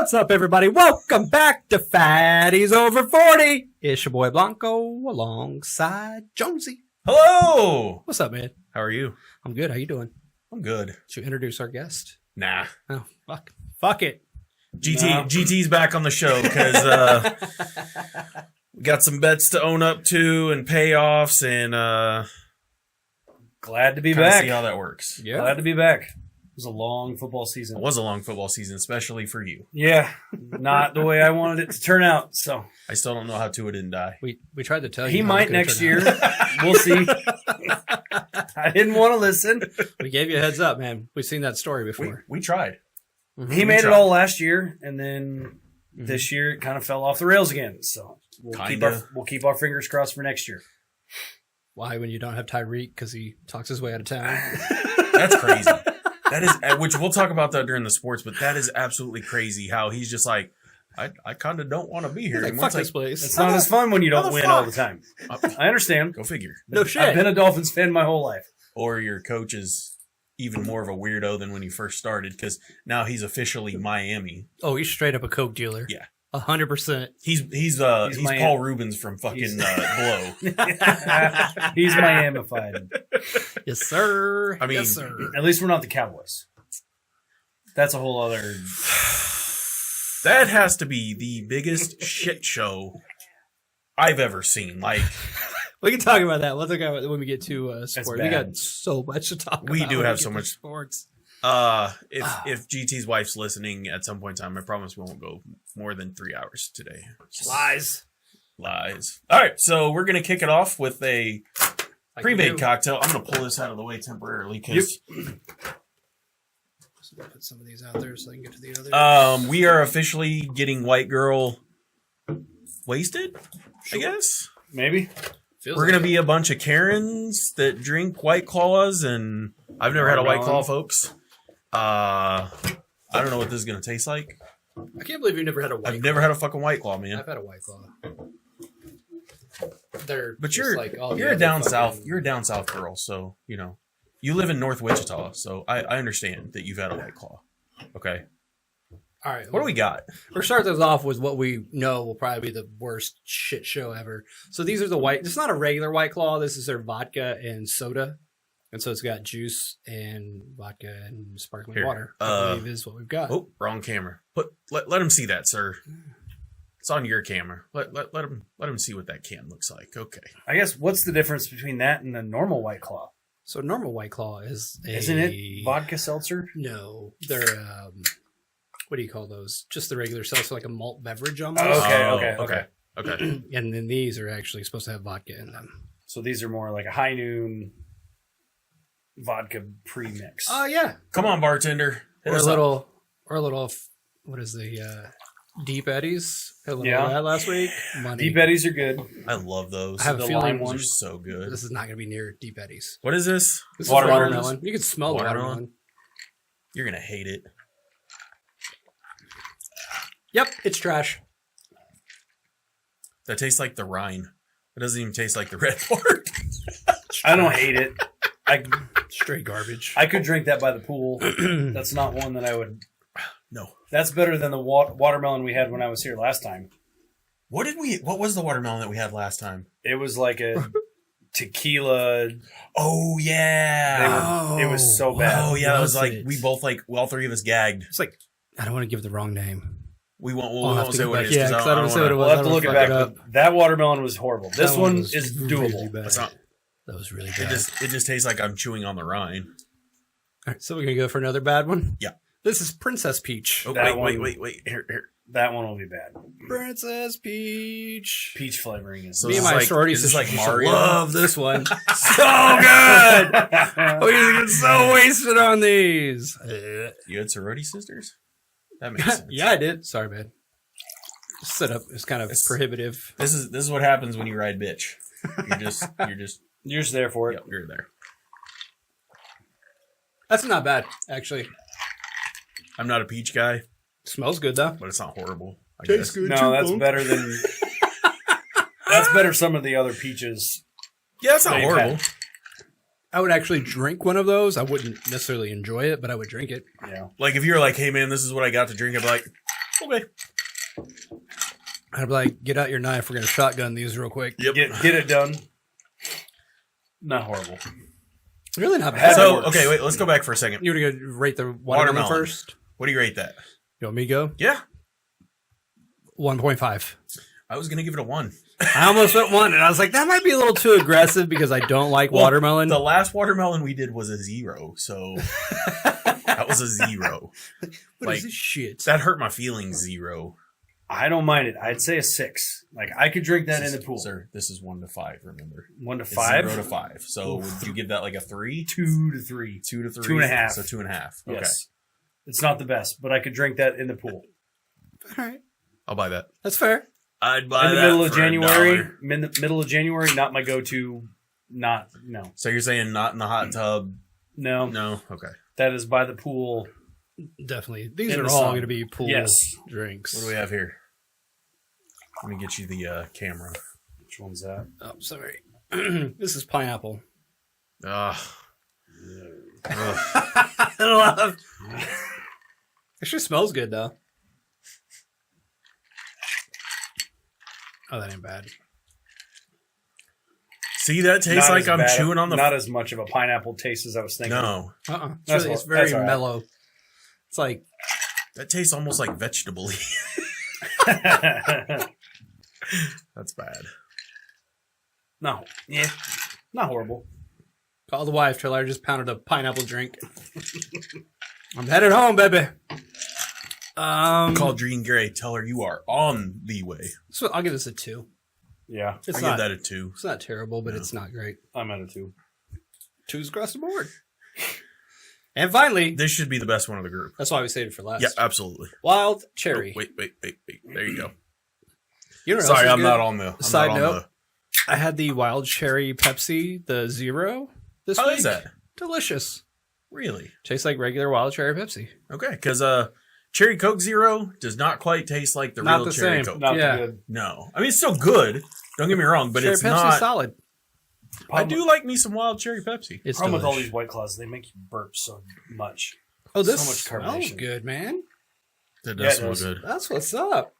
What's up, everybody? Welcome back to Fatties Over 40. It's your boy Blanco alongside Jonesy. Hello! What's up, man? How are you? I'm good. How you doing? I'm good. Should we introduce our guest? Nah. Oh, fuck it. GT's back on the show because we got some bets to own up to and payoffs and glad to be back. see how that works. Yeah. Glad to be back. It was a long football It season. was a long football season, especially for you. Yeah, not the way I wanted it to turn out. So I still don't know how Tua didn't die. We tried to tell you. he how might it could've next turned year. out. We'll see. I didn't want to listen. We gave you a heads up, man. We've seen that story before. We tried. He made it all last year, and then this year it kind of fell off the rails again. So we'll keep our fingers crossed for next year. Why, when you don't have Tyreek because he talks his way out of town? That's crazy. That is, which we'll talk about that during the sports, but that is absolutely crazy how he's just like, I kind of don't want to be here. Like, fuck this place. It's not as fun when you don't win all the time. time. I understand. Go figure. No shit. I've been a Dolphins fan my whole life. Or your coach is even more of a weirdo than when he first started because now he's officially Miami. Oh, he's straight up a coke dealer. Yeah. 100%. He's Miami. Paul Rubens from fucking Blow. He's Miamified. Yes, sir. I mean, yes, sir. At least we're not the Cowboys. That's a whole other. That has to be the biggest shit show I've ever seen. Like, We can talk about that. We'll talk about it when we get to sports. We bad. got so much to talk about. We do when have get so to much. sports. If GT's wife's listening at some point in time, I promise we won't go more than 3 hours today. Lies. Lies. All right, so we're gonna kick it off with a Like pre-made we do. cocktail. I'm gonna pull this out of the way temporarily because So put some of these out there so I can get to the other. we are officially getting white girl wasted. I guess Maybe. Feels we're like gonna it. be a bunch of Karens that drink White Claws, and I've never had a White Claw, folks. I don't know what this is gonna taste like. I can't believe you've never had a white. I've never had a fucking White Claw, man. I've had a white claw. They're But just you're like all the you're a other down fucking- south. You're a down south girl, so you know you live in North Wichita, so I understand that you've had a White Claw. Okay, All right. what do we got? We'll start this off with what we know will probably be the worst shit show ever. So these are the white. It's not a regular White Claw. This is their vodka and soda, and so it's got juice and vodka and sparkling Here, water. I believe is what we've got. Oh, wrong camera. Let him see that, sir. It's on your camera. Let him see what that can looks like. Okay. I guess what's the difference between that and the normal White Claw? So normal White Claw is Isn't it vodka seltzer? No, they're what do you call those? Just the regular seltzer, like a malt beverage almost. Okay. And then these are actually supposed to have vodka in them. So these are more like a high noon vodka premix. Oh yeah, Come on, bartender. Hit or a us up. little. What is the Deep Eddies? Had a little Yeah. of that last week. Money. Deep Eddies are good. I love those. I have a The feeling lime Those ones. are so good. this is not going to be near Deep Eddies. What is this? This Watermelon. is watermelon. You can smell the Watermelon? watermelon. You're gonna hate it. Yep, it's trash. That tastes like the rind. It doesn't even taste like the red part. I don't hate it. Straight garbage. I could drink that by the pool. That's not one that I would. No. That's better than the watermelon we had when I was here last time. What was the watermelon that we had last time? It was like a tequila. Oh yeah. It was so bad. Oh yeah. It was Was like it? we both all three of us gagged. It's like I don't want to give the wrong name. We won't. I'll have We'll to say go what back. it is. Yeah, 'cause I don't say what it was. We'll have I to don't look it fuck back. it up. But that watermelon was horrible. This That one was is really doable. bad. It's not. That was really It bad. just tastes like I'm chewing on the rind. All right, so we're gonna go for another bad one. Yeah. This is Princess Peach. Oh, That wait. one- Here. That one will be bad. Princess Peach. Peach flavoring is. So Me this and is my like- sorority is this sisters like used to Mario? love this one. So good. We used to get so wasted on these. You had sorority sisters? That makes sense. Yeah, I did. Sorry, man. Setup is kind of prohibitive. This is what happens when you ride bitch. You're just You're just there for it. yep, you're there. That's not bad, actually. I'm not a peach guy, Smells good though. but it's not horrible. I Tastes guess. good. No, that's better than. That's better. Some of the other peaches. Yeah, it's not They've horrible. had- I would actually drink one of those. I wouldn't necessarily enjoy it, but I would drink it. Yeah. Like if you're like, hey man, this is what I got to drink, I'd be like, Okay. I'd be like, get out your knife. We're gonna shotgun these real quick. Yep. Get it done. Not horrible. Really not bad. So, okay, wait. Let's go back for a second. You want to go rate the watermelon first? What do you rate that? You want me to go? Yeah. 1.5. I was going to give it a 1. I almost went 1, and I was like, that might be a little too aggressive because I don't like watermelon. The last watermelon we did was a 0, so that was a 0. What is this shit? That hurt my feelings, 0. I don't mind it. I'd say a 6. Like, I could drink that in the pool. Sir, this is 1 to 5, remember. 1 to It's 5? 0 to 5. So would you give that like a 3? 2 to 3. 2 to 3? 2.5. So 2.5. Okay. Yes. It's not the best, but I could drink that in the pool. All right. I'll buy that. That's fair. I'd buy In the that middle of for January. $1. Middle of January, not my go-to. No. So you're saying not in the hot tub? No. No? Okay. That is by the pool. Definitely. These In are the all sun. going to be pool Yes. drinks. What do we have here? Let me get you the camera. Which one's that? Oh, sorry. This is pineapple. Ugh. I love. Actually smells good, though. Oh, that ain't bad. See, that tastes Not like as I'm bad- chewing on the... Not as much of a pineapple taste as I was thinking. No. It's, it's very that's all right. mellow. It's like... That tastes almost like vegetable-y. That's bad. No. Yeah. Not horrible. Call the wife, tell her I just pounded a pineapple drink. I'm headed home, baby. Call Dream Gray. Tell her you are on the way. So I'll give this a 2. Yeah. It's I not, give that a 2. it's not terrible, but it's not great. I'm at a 2. 2's across the board. And finally, This should be the best one of the group. that's why we saved it for last. Yeah, absolutely. Wild Oh, cherry. wait. There you go. You know what Sorry, else is I'm good? not on the... I'm Side not on note, I had the wild cherry Pepsi, the 0, this How week. is that? Delicious. Really? Tastes like regular wild cherry Pepsi. Okay, because Cherry Coke Zero does not quite taste like the Not real the Cherry same. Coke. Not Yeah. good. No. I mean, it's still good. Don't get me wrong, but cherry it's Pepsi's not... solid. I do like me some wild cherry Pepsi. It's Problem with all delish. these White Claws, they make you burp so much. Oh, this so much smells carbonation. good, man. That Yeah, does it smell does. good. That's what's up.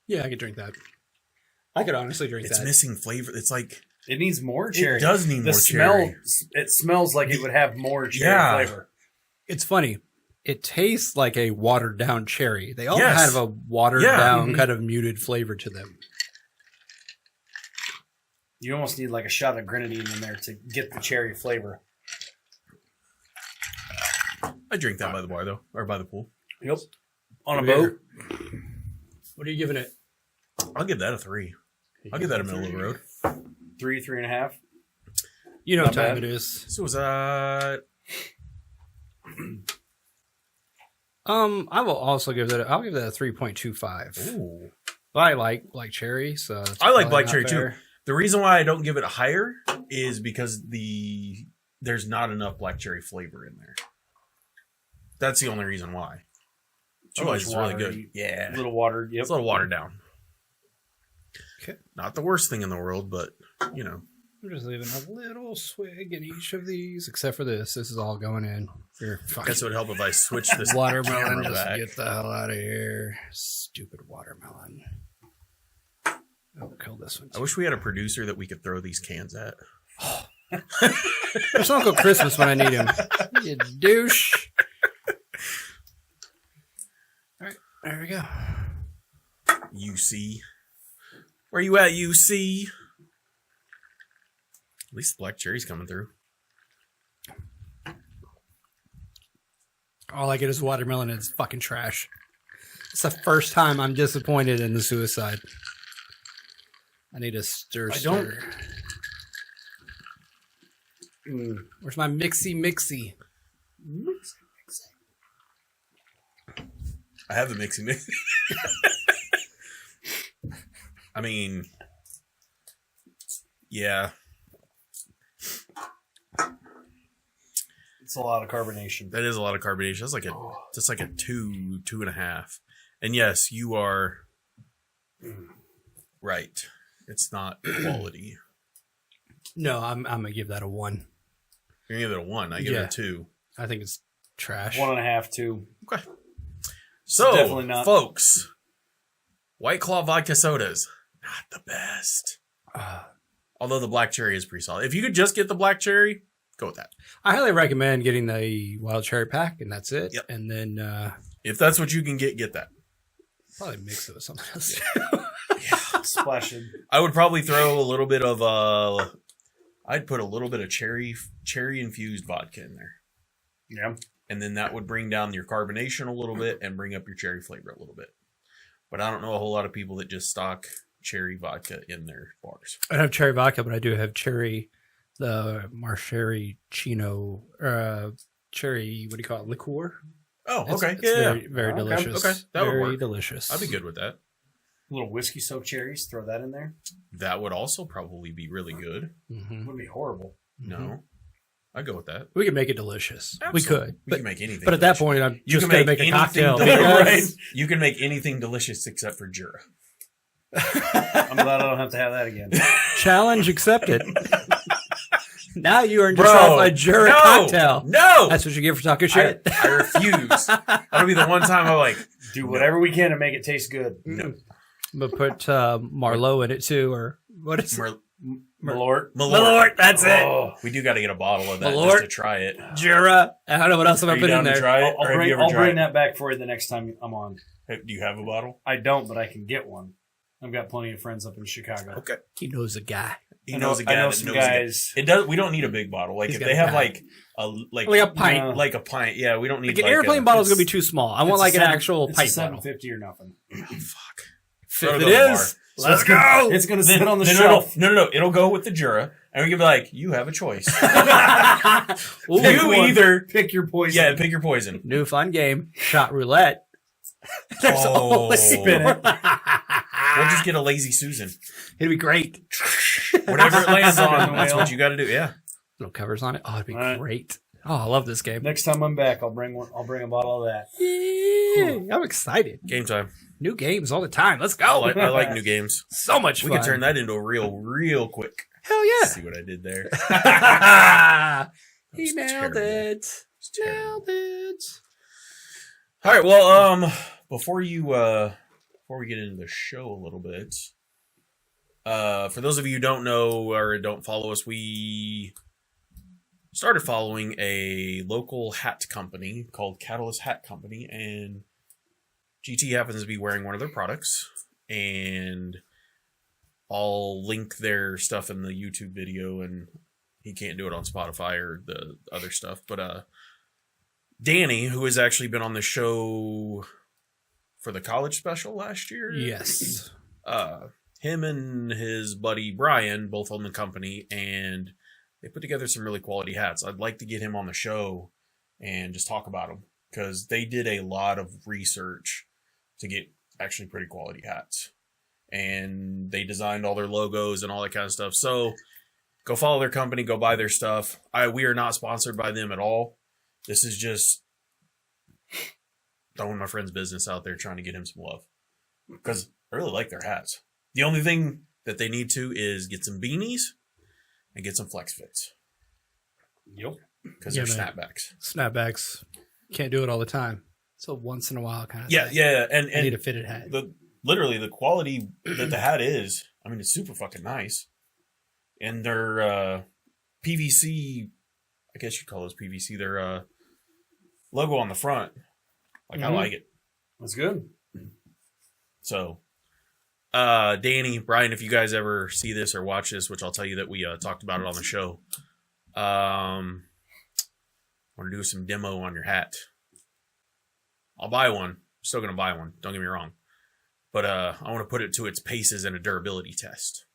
Yeah, I could drink that. I could honestly drink It's that. missing flavor. It's like... It needs more cherry. It does need the more smell, cherry. It smells like it would have more cherry Yeah. flavor. It's funny. It tastes like a watered down cherry. They all Yes. have a watered Yeah. down Mhm. kind of muted flavor to them. You almost need like a shot of grenadine in there to get the cherry flavor. I drink that by the bar, though. Or by the pool. Yep. On a Weird. boat. What are you giving it? I'll give that a 3. I'll give that a middle of the road. 3.5. You know Not what time bad. it is. So was that... I will also give that. I'll give that a 3.25. Ooh. But I like cherry, so it's I like probably black not cherry, too. fair. The reason why I don't give it higher is because there's not enough black cherry flavor in there. That's the only reason why. Too Otherwise, much it's really water. good. Yeah. A little water. Yep. It's a little watered down. Okay. Not the worst thing in the world, but, you know. I'm just leaving a little swig in each of these, except for this. This is all going in. Your I guess it would help if I switched this watermelon. camera Just back. get the hell out of here. Stupid watermelon. Oh, kill this one. I wish we had a producer that we could throw these cans at. There's Uncle Christmas when I need him. You douche. All right, there we go. UC. Where you at, UC? At least the black cherry's coming through. All I get is watermelon and it's fucking trash. It's the first time I'm disappointed in the suicide. I need a stir. I don't- stir. Mm. Where's my mixy? I have the mixy mix. I mean, yeah. It's a lot of carbonation. That is a lot of carbonation. That's like just like a 2.5. And yes, you are right. It's not quality. No, I'm gonna give that a 1. You're gonna give it a 1. I give it Yeah. a 2. I think it's trash. 1.5, 2. Okay. So, Definitely not. folks, White Claw vodka sodas, not the best. Although the black cherry is pretty solid. If you could just get the black cherry, go with that. I highly recommend getting the wild cherry pack, and that's it. Yep. And then If that's what you can get that. probably mix it with something else. Splashing. I would probably throw a little bit of I'd put a little bit of cherry infused vodka in there. Yeah. And then that would bring down your carbonation a little bit and bring up your cherry flavor a little bit. But I don't know a whole lot of people that just stock cherry vodka in their bars. I don't have cherry vodka, but I do have the Marchericino cherry, what do you call it, liqueur? Oh, It's- okay. it's Yeah. very, very Okay. delicious. Okay. That would very work. delicious. I'd be good with that. Little whiskey soaked cherries. Throw that in there. That would also probably be really good. Mm-hmm. Wouldn't be horrible. No. I'd go with that. We could make it delicious. Absolutely. We could. We But, can make anything. but at that delicious. point, I'm You just can going to make make a anything cocktail. delicious. because- You can make anything delicious except for Jura. I'm glad I don't have to have that again. Challenge accepted. Now you earned Bro, yourself a Jura cocktail. No! That's what you get for talking shit. I refuse. That'll be the one time I'm like, Do whatever we can to make it taste good. no. But put Marlowe in it too, or what is it? Malort. Malort, that's it. Oh. We do got to get a bottle of that Malort. just to try it. Jura. I don't know what else I'm Are going you to put down in to there. try it? Or have you ever I'll tried bring it? that back for you the next time I'm on. Hey, do you have a bottle? I don't, but I can get one. I've got plenty of friends up in Chicago. Okay. He knows a guy. He I know- knows a guy I know that some knows a guy. guys. It does. We don't need a big bottle. Like He's if got they a have guy. like a Pint. like a pint. Yeah, we don't need Like an airplane bottle is going to be too small. I want It's like a an seven- actual it's pint a bottle. $7.50 or nothing. Fuck. If It'll it go to the is, bar. let's go. It's going to sit on the Then shelf. No. It'll go with the Jura, and we can be like, you have a choice. Ooh, Pick you one. either Pick your poison. yeah, pick your poison. new fun game. Shot roulette. There's Oh. only Spin it. We'll just get a lazy Susan. It'd be great. Whatever it lands on, that's Well. what you got to do. Yeah. No covers on it. Oh, it'd be All right. great. Oh, I love this game. Next time I'm back, I'll bring one. I'll bring a bottle of that. Yeah, I'm excited. Game time. New games all the time. Let's I go. like, I like new games. So much We fun. can turn that into a real quick. Hell yeah. See what I did there? He It's nailed terrible. it. It's terrible. Nailed it. All right. Well, before we get into the show a little bit, for those of you who don't know or don't follow us, we started following a local hat company called Catalyst Hat Company, and GT happens to be wearing one of their products, and I'll link their stuff in the YouTube video, and he can't do it on Spotify or the other stuff, but Danny, who has actually been on the show for the college special last year. Yes. Him and his buddy Brian both own the company, and they put together some really quality hats. I'd like to get him on the show and just talk about them, because they did a lot of research to get actually pretty quality hats. And they designed all their logos and all that kind of stuff. So go follow their company, go buy their stuff. We are not sponsored by them at all. This is just throwing my friend's business out there, trying to get him some love, because I really like their hats. The only thing that they need to is get some beanies and get some flex fits, Yep. because Yeah, they're man. snapbacks. Snapbacks. Can't do it all the time. So once in a while kind of Yeah, thing. yeah, I need and a fitted hat. literally the quality that the hat is, I mean, it's super fucking nice. And their PVC, I guess you'd call those PVC, their logo on the front, like, I Mhm. like it. That's good. So, Danny, Brian, if you guys ever see this or watch this, which I'll tell you that we talked about it on the show, want to do some demo on your hat. I'll buy one. I'm still going to buy one. Don't get me wrong. But I want to put it to its paces in a durability test.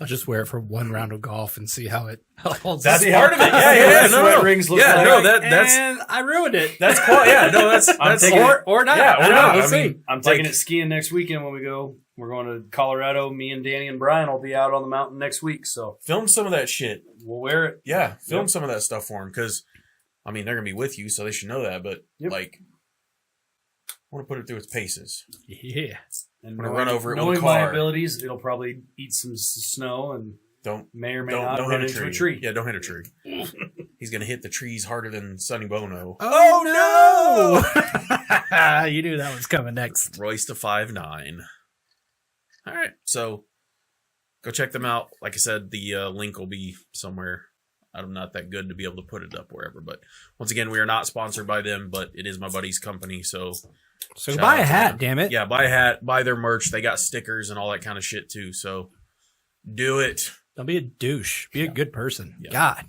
I'll just wear it for one round of golf and see how it holds. That's See part how- of it. Yeah, Sweat no. rings look Yeah, like. no, that's and I ruined it. that's quite, yeah, no, that's taking or not. Yeah, or I don't know. not. We'll I see. mean, I'm taking like- it skiing next weekend when we go. We're going to Colorado. Me and Danny and Brian will be out on the mountain next week, so film some of that shit. we'll wear it. Yeah, film Yep. some of that stuff for them, because, I mean, they're going to be with you, so they should know that, but, Yep. like, I want to put it through its paces. Yeah. And I'm gonna run over it with a knowing my car. abilities, it'll probably eat some snow and Don't may or may don't not don't run hit a into tree. a tree. Yeah, don't hit a tree. he's going to hit the trees harder than Sonny Bono. Oh no! You knew that was coming next. Royce to 5'9". All right, so go check them out. Like I said, the link will be somewhere. I'm not that good to be able to put it up wherever, but once again, we are not sponsored by them, but it is my buddy's company, so buy a hat, damn it. Yeah, buy a hat, buy their merch. They got stickers and all that kind of shit too, so do it. Don't be a douche. Be a good person. Yeah. God.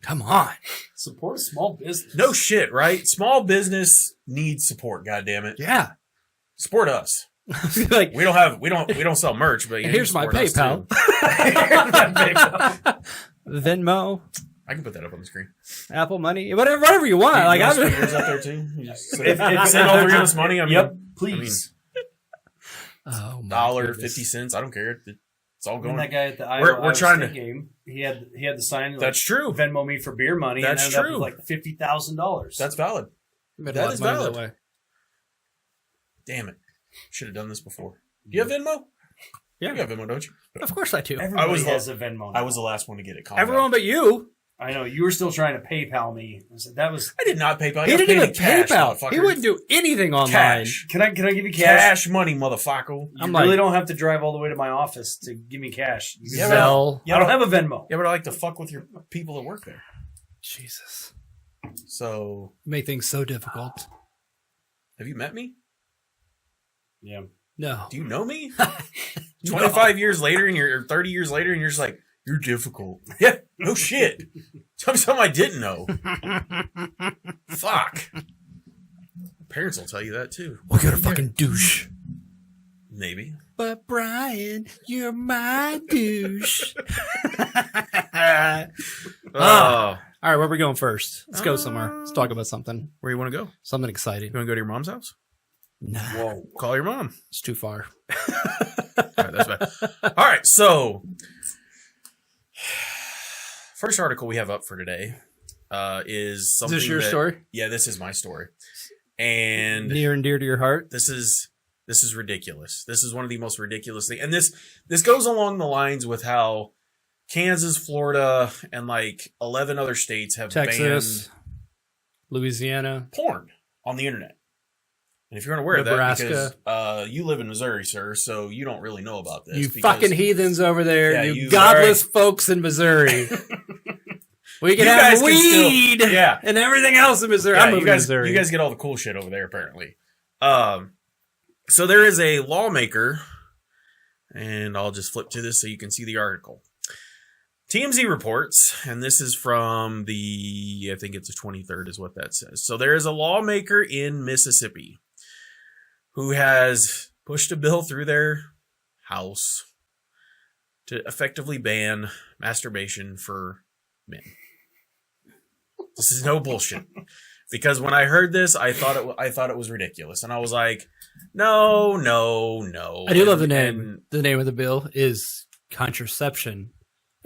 Come on. Support small business. No shit, right? Small business needs support, goddammit. Yeah. Support us. Like, We don't sell merch, but you here's my support us, PayPal. too. Venmo, I can put that up on the screen. Apple Money, whatever you want. Like, I'm I'm fingers up there too. You just If send all three of us money. I mean, Yep, please. Oh, my dollar, goodness. 50 cents. I don't care. It's all And going. that guy at the We're trying State to- game, he had the sign. Like, That's true. Venmo me for beer money. That's and ended true. Up with like $50,000. That's valid. Made a That lot of is money valid. that way. Damn it. Should have done this before. Do you have Venmo? Yeah. You have Venmo, don't you? Of course I do. Everybody I was has a Venmo. I now. was the last one to get it. Calm Everyone down. but you. I know you were still trying to PayPal me. I said that was. I did not PayPal. He You didn't pay me even cash, PayPal. motherfucker. He wouldn't do anything online. Cash. Can I give you cash? Cash money, motherfucker. You I'm really like- don't have to drive all the way to my office to give me cash. You Yeah, can- Zelle. Yeah, I don't have a Venmo. Yeah, but I like to fuck with your people that work there. Jesus. So, You make things so difficult. have you met me? Yeah. No. Do you know me? 25 years later, and you're 30 years later, and you're just like, you're difficult. Yeah, no shit. Tell me something I didn't know. Fuck. Parents will tell you that too. Well, you're a fucking douche. Maybe. But Brian, you're my douche. Oh, All right, where are we going first? Let's go somewhere. Let's talk about something. where you want to go? Something You exciting. want to go to your mom's house? Nah, Whoa. Call your mom. it's too far. All right, that's bad. All right, so first article we have up for today is Is something. this your that- story? Yeah, this is my story, and Near and dear to your heart? this is ridiculous. This is one of the most ridiculous things, and this goes along the lines with how Kansas, Florida, and like 11 other states have Texas, banned Louisiana. porn on the internet. And if you're unaware of that, Nebraska. because you live in Missouri, sir, so you don't really know about this. You because- fucking heathens over there. Yeah, you you- godless folks in Missouri. We can You have guys can still- weed yeah. and everything else in Missouri. Yeah, I'm you moving to guys, Missouri. you guys get all the cool shit over there, apparently. So there is a lawmaker, and I'll just flip to this so you can see the article. TMZ reports, and this is from I think it's the 23rd is what that says. So there is a lawmaker in Mississippi who has pushed a bill through their house to effectively ban masturbation for men. This is no bullshit. Because when I heard this, I thought it was ridiculous, and I was like, no. I do love the And- name. The name of the bill is contraception.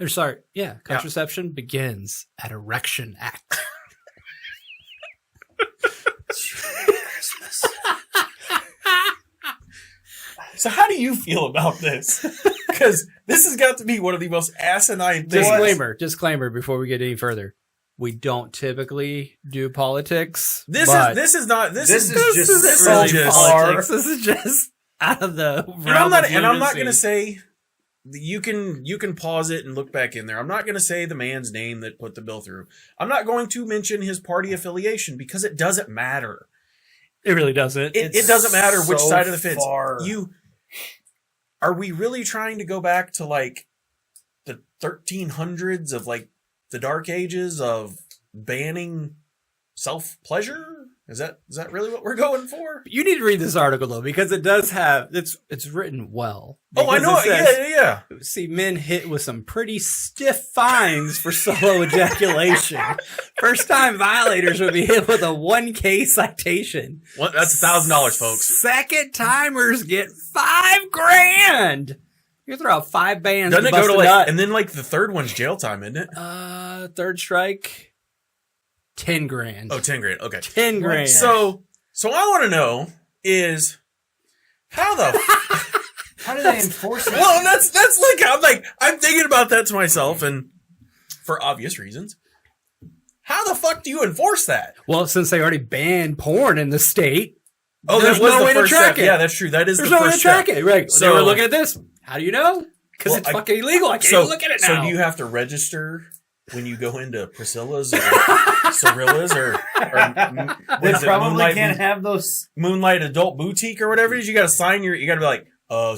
Or sorry, yeah, contraception begins at Erection Act. Christmas. So how do you feel about this? Because this has got to be one of the most asinine things. Disclaimer before we get any further. We don't typically do politics. This but is not This is just so really just politics. This is just out of the And I'm not lunacy. going to say you can pause it and look back in there. I'm not going to say the man's name that put the bill through. I'm not going to mention his party affiliation because it doesn't matter. It really doesn't. It doesn't matter which so side of the fence. far. Are we really trying to go back to like the 1300s of like the dark ages of banning self-pleasure? Is that really what we're going for? You need to read this article though, because it does have it's written well. Oh, I Because know. it says, Yeah. See, men hit with some pretty stiff fines for solo ejaculation. First time violators would be hit with a 1K citation. Well, that's $1,000, folks. Second timers get $5,000. You throw out 5 bands. Doesn't to it go bust to a like, nut. and then like the third one's jail time, isn't it? Third strike, $10,000. Oh, 10 grand. Okay. $10,000. So I want to know is how the How do they enforce it? well, that's like I'm thinking about that to myself, and for obvious reasons. How the fuck do you enforce that? Well, since they already banned porn in the state, Oh, there's that was no the way to first track step. it. Yeah, that's true. That is There's the no way first to track step. it. Right. So So- they were looking at this. How do you know? Because Well, it's fucking illegal. I can't even look at it now. So do you have to register when you go into Priscilla's or Cirilla's or what They is it, probably can't have those. Moonlight Adult Boutique or whatever it is? You got to sign you got to be like,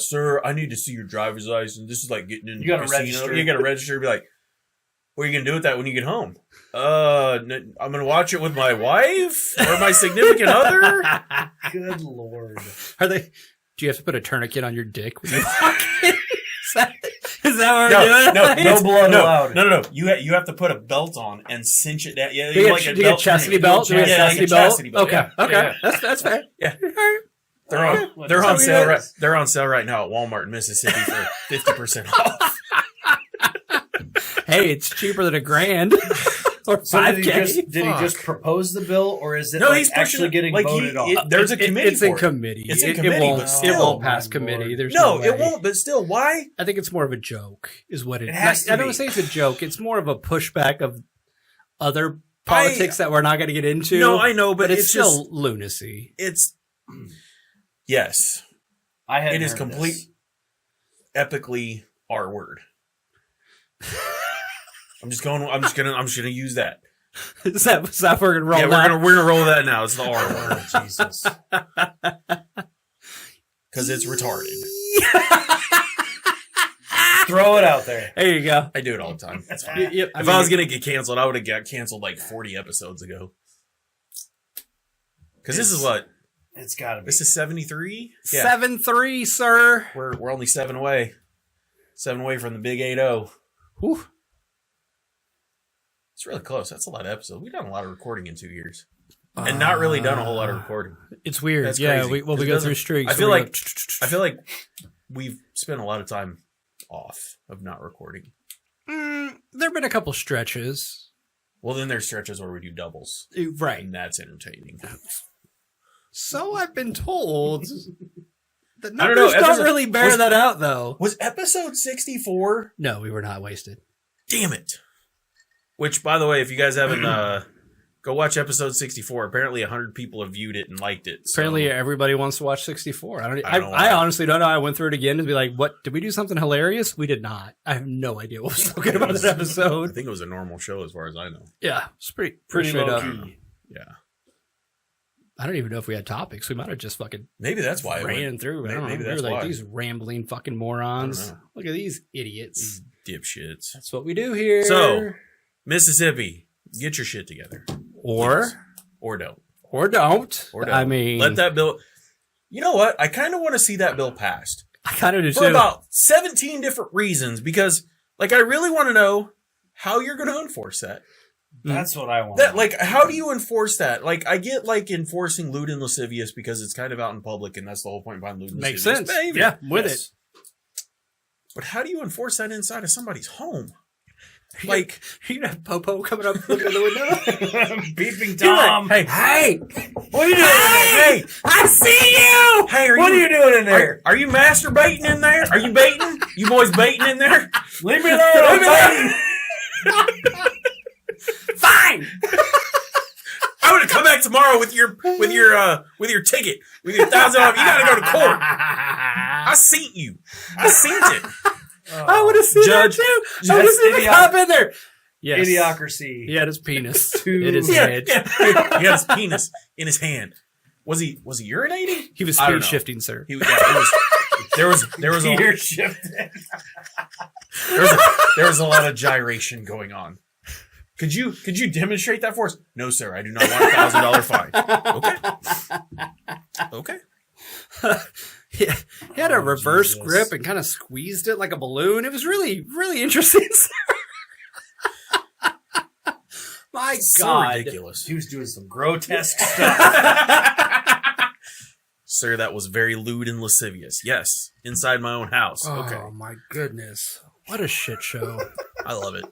sir, I need to see your driver's license. This is like getting in. You gotta casino. register. You got to register. Be like, what are you gonna do with that when you get home? I'm gonna watch it with my wife or my significant other. Good Lord. Are they? Do you have to put a tourniquet on your dick when you walk in? Is that what we're doing? No blood allowed. No. You have to put a belt on and cinch it down. Yeah, Do you like get, a do you get belt chastity tourniquet. belt? Do you get Yeah, like a chastity belt? Okay. Yeah. Okay. Yeah. That's fair. Yeah. All right. They're on So sale yes. right. They're on sale right now at Walmart in Mississippi for 50% off. Hey, it's cheaper than $1,000 or So did $5K. he just propose the bill, or is it No, like he's pushing actually it, getting like, voted on? there's a committee. It's in for it. committee. It's in It committee, won't. but It still. won't pass My committee. Lord. There's No, no it way. won't. But still, why? I think it's more of a joke, is what It has to I don't be. say it's a joke. It's more of a pushback of other politics that we're not going to get into. No, I know, but it's still just, lunacy. it's yes. I had It is complete, epically R word. I'm just gonna use that. Is that we're going to roll? Yeah, out? we're gonna roll that now. It's the R word Oh, Jesus. because it's retarded. Throw it out there. There you go. I do it all the time. It's fine. If If I was gonna get canceled, I would have got canceled like 40 episodes ago. Because this is what It's got to be. this is 73. 7-3, sir. We're only 7 away. 7 away from the big 8-0. Whew. It's really close. That's a lot of episodes. We've done a lot of recording in 2 years, and not really done a whole lot of recording. It's weird. That's yeah, crazy. we It go doesn't- through streaks. I feel where we like I feel like we've spent a lot of time off of not recording. There've been a couple stretches. Well, then there's stretches where we do doubles, Right. and that's entertaining. So I've been told. The I don't know, numbers don't episode- really bear was- that out, though. Was episode 64? No, we were not wasted. Damn it! Which, by the way, if you guys haven't, go watch episode 64. Apparently, 100 people have viewed it and liked it. So. Apparently, everybody wants to watch 64. I don't know why. I honestly don't know. I went through it again to be like, "What? Did we do something hilarious? We did not. I have no idea what was talking about that I episode." think it was a normal show, as far as I know. Yeah, it's pretty Pretty straight low up. key. Yeah, I don't even know if we had topics. We might have just fucking maybe that's why it ran went. through. I don't maybe know. that's we were like why. these rambling fucking I morons. don't know. Look at these idiots. Dipshits. That's what we do here. So, Mississippi, get your shit together, or or don't. or don't. Or don't. I mean, Let that bill. You know what? I kind of want to see that bill passed I kind of do for too. about 17 different reasons because, like, I really want to know how you're going to enforce that. That's what I want. That, like, how do you enforce that? Like, I get like enforcing lewd and lascivious because it's kind of out in public, and that's the whole point behind lewd and Makes lascivious sense. behavior. Yeah, with Yes. But how do you enforce that inside of somebody's home? Like, you have Popo coming up looking at the window. Beeping you're like, Tom. hey, What are you doing? hey, I see you. hey, What are you doing in there? Are you masturbating in there? Are you baiting? You boys baiting in there? Leave me alone. Leave me alone. Fine. I'm gonna come back tomorrow with your ticket, with your $1,000. You gotta go to court. I seen you. I seen it. I would have seen Judge- that too. I would have Judge seen the Idiot- cop in there. Yes. Idiocracy. He had his penis Two- in his Yeah, head. yeah. He had his penis in his hand. Was he urinating? He was I don't speed know. shifting, sir. He, yeah, there was a Gear shifted. there was a lot of gyration going on. Could you demonstrate that for us? No, sir. I do not want $1,000 fine. Okay. He had a Oh, reverse Jesus. grip and kind of squeezed it like a balloon. It was really, really interesting, sir. My So God. ridiculous. He was doing some grotesque stuff. Sir, that was very lewd and lascivious. Yes, inside my own house. Okay, Oh my goodness. What a shit show. I love it.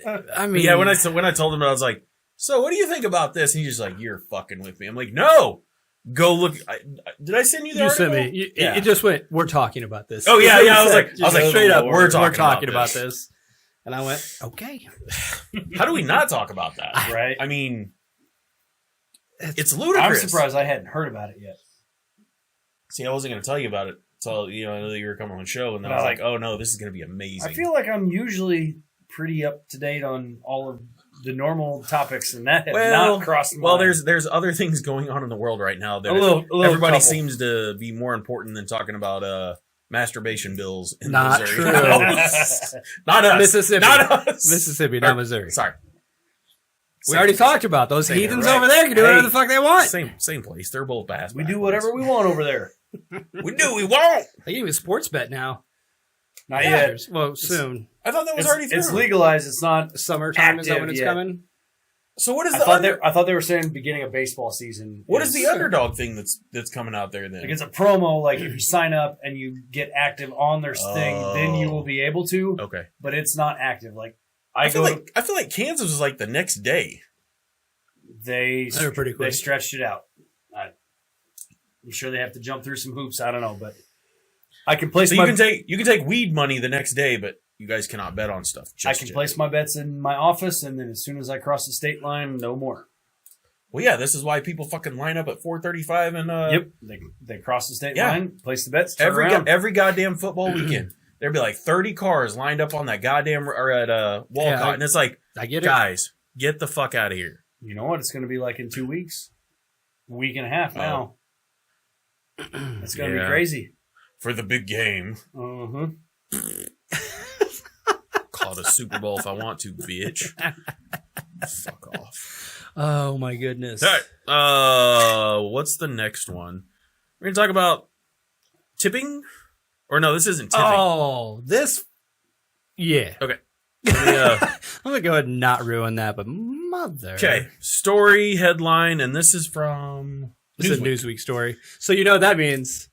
I But mean, yeah, when I told him, I was like, "So, what do you think about this?" And he's just like, "You're fucking with me." I'm like, "No, go look." Did I send you the you article? sent me. Yeah. It just went, we're talking about this. Oh, yeah, yeah, I was like, Straight up, we're talking about about this. And I went, okay. How do we not talk about that? Right? I mean, it's ludicrous. I'm surprised I hadn't heard about it yet. See, I wasn't going to tell you about it until I know that you were coming on the show, and then I was like, oh no, this is going to be amazing. I feel like I'm usually pretty up to date on all of the normal topics, and that have not crossed my mind. There's other things going on in the world right now that everybody couple. seems to be more important than talking about masturbation bills in Not Missouri. true. Not us. Mississippi. Not us. Mississippi, not Missouri. Sorry. We already talked about those Same, heathens right. over there can do whatever the fuck they want. Same place. They're both bass. We do whatever we want over there. We do. We won't. They give you a sports bet now. Not yet. Well, soon. I thought that was already through. It's legalized. It's not Summertime is that when it's yet. coming? So what is I thought they were saying beginning of baseball season. What is the underdog thing that's coming out there then? Like it's a promo. Like if you sign up and you get active on their thing, then you will be able to. Okay. But it's not active. Like I feel like Kansas was like the next day. They were pretty quick. They stretched it out. I'm sure they have to jump through some hoops. I don't know, but I can place. So you can take weed money the next day, but you guys cannot bet on stuff. I can place my bets in my office, and then as soon as I cross the state line, no more. Well, yeah, this is why people fucking line up at 4:35 and Yep, they cross the state line, place the bets, turn every around. every goddamn football weekend. There'd be like 30 cars lined up on that goddamn or at Walcott, and it's like, I get it. guys, get the fuck out of here. You know what it's going to be like in 2 weeks, a week and a half now. It's going to be crazy for the big game. Call it a Super Bowl if I want to, bitch. Fuck off. Oh my goodness. All right. What's the next one? We're gonna talk about tipping, or no? This isn't tipping. Oh, this. Yeah. Okay. I'm gonna go ahead and not ruin that, but mother. Okay. Story headline, and this is from. This is a Newsweek story. So you know what that means?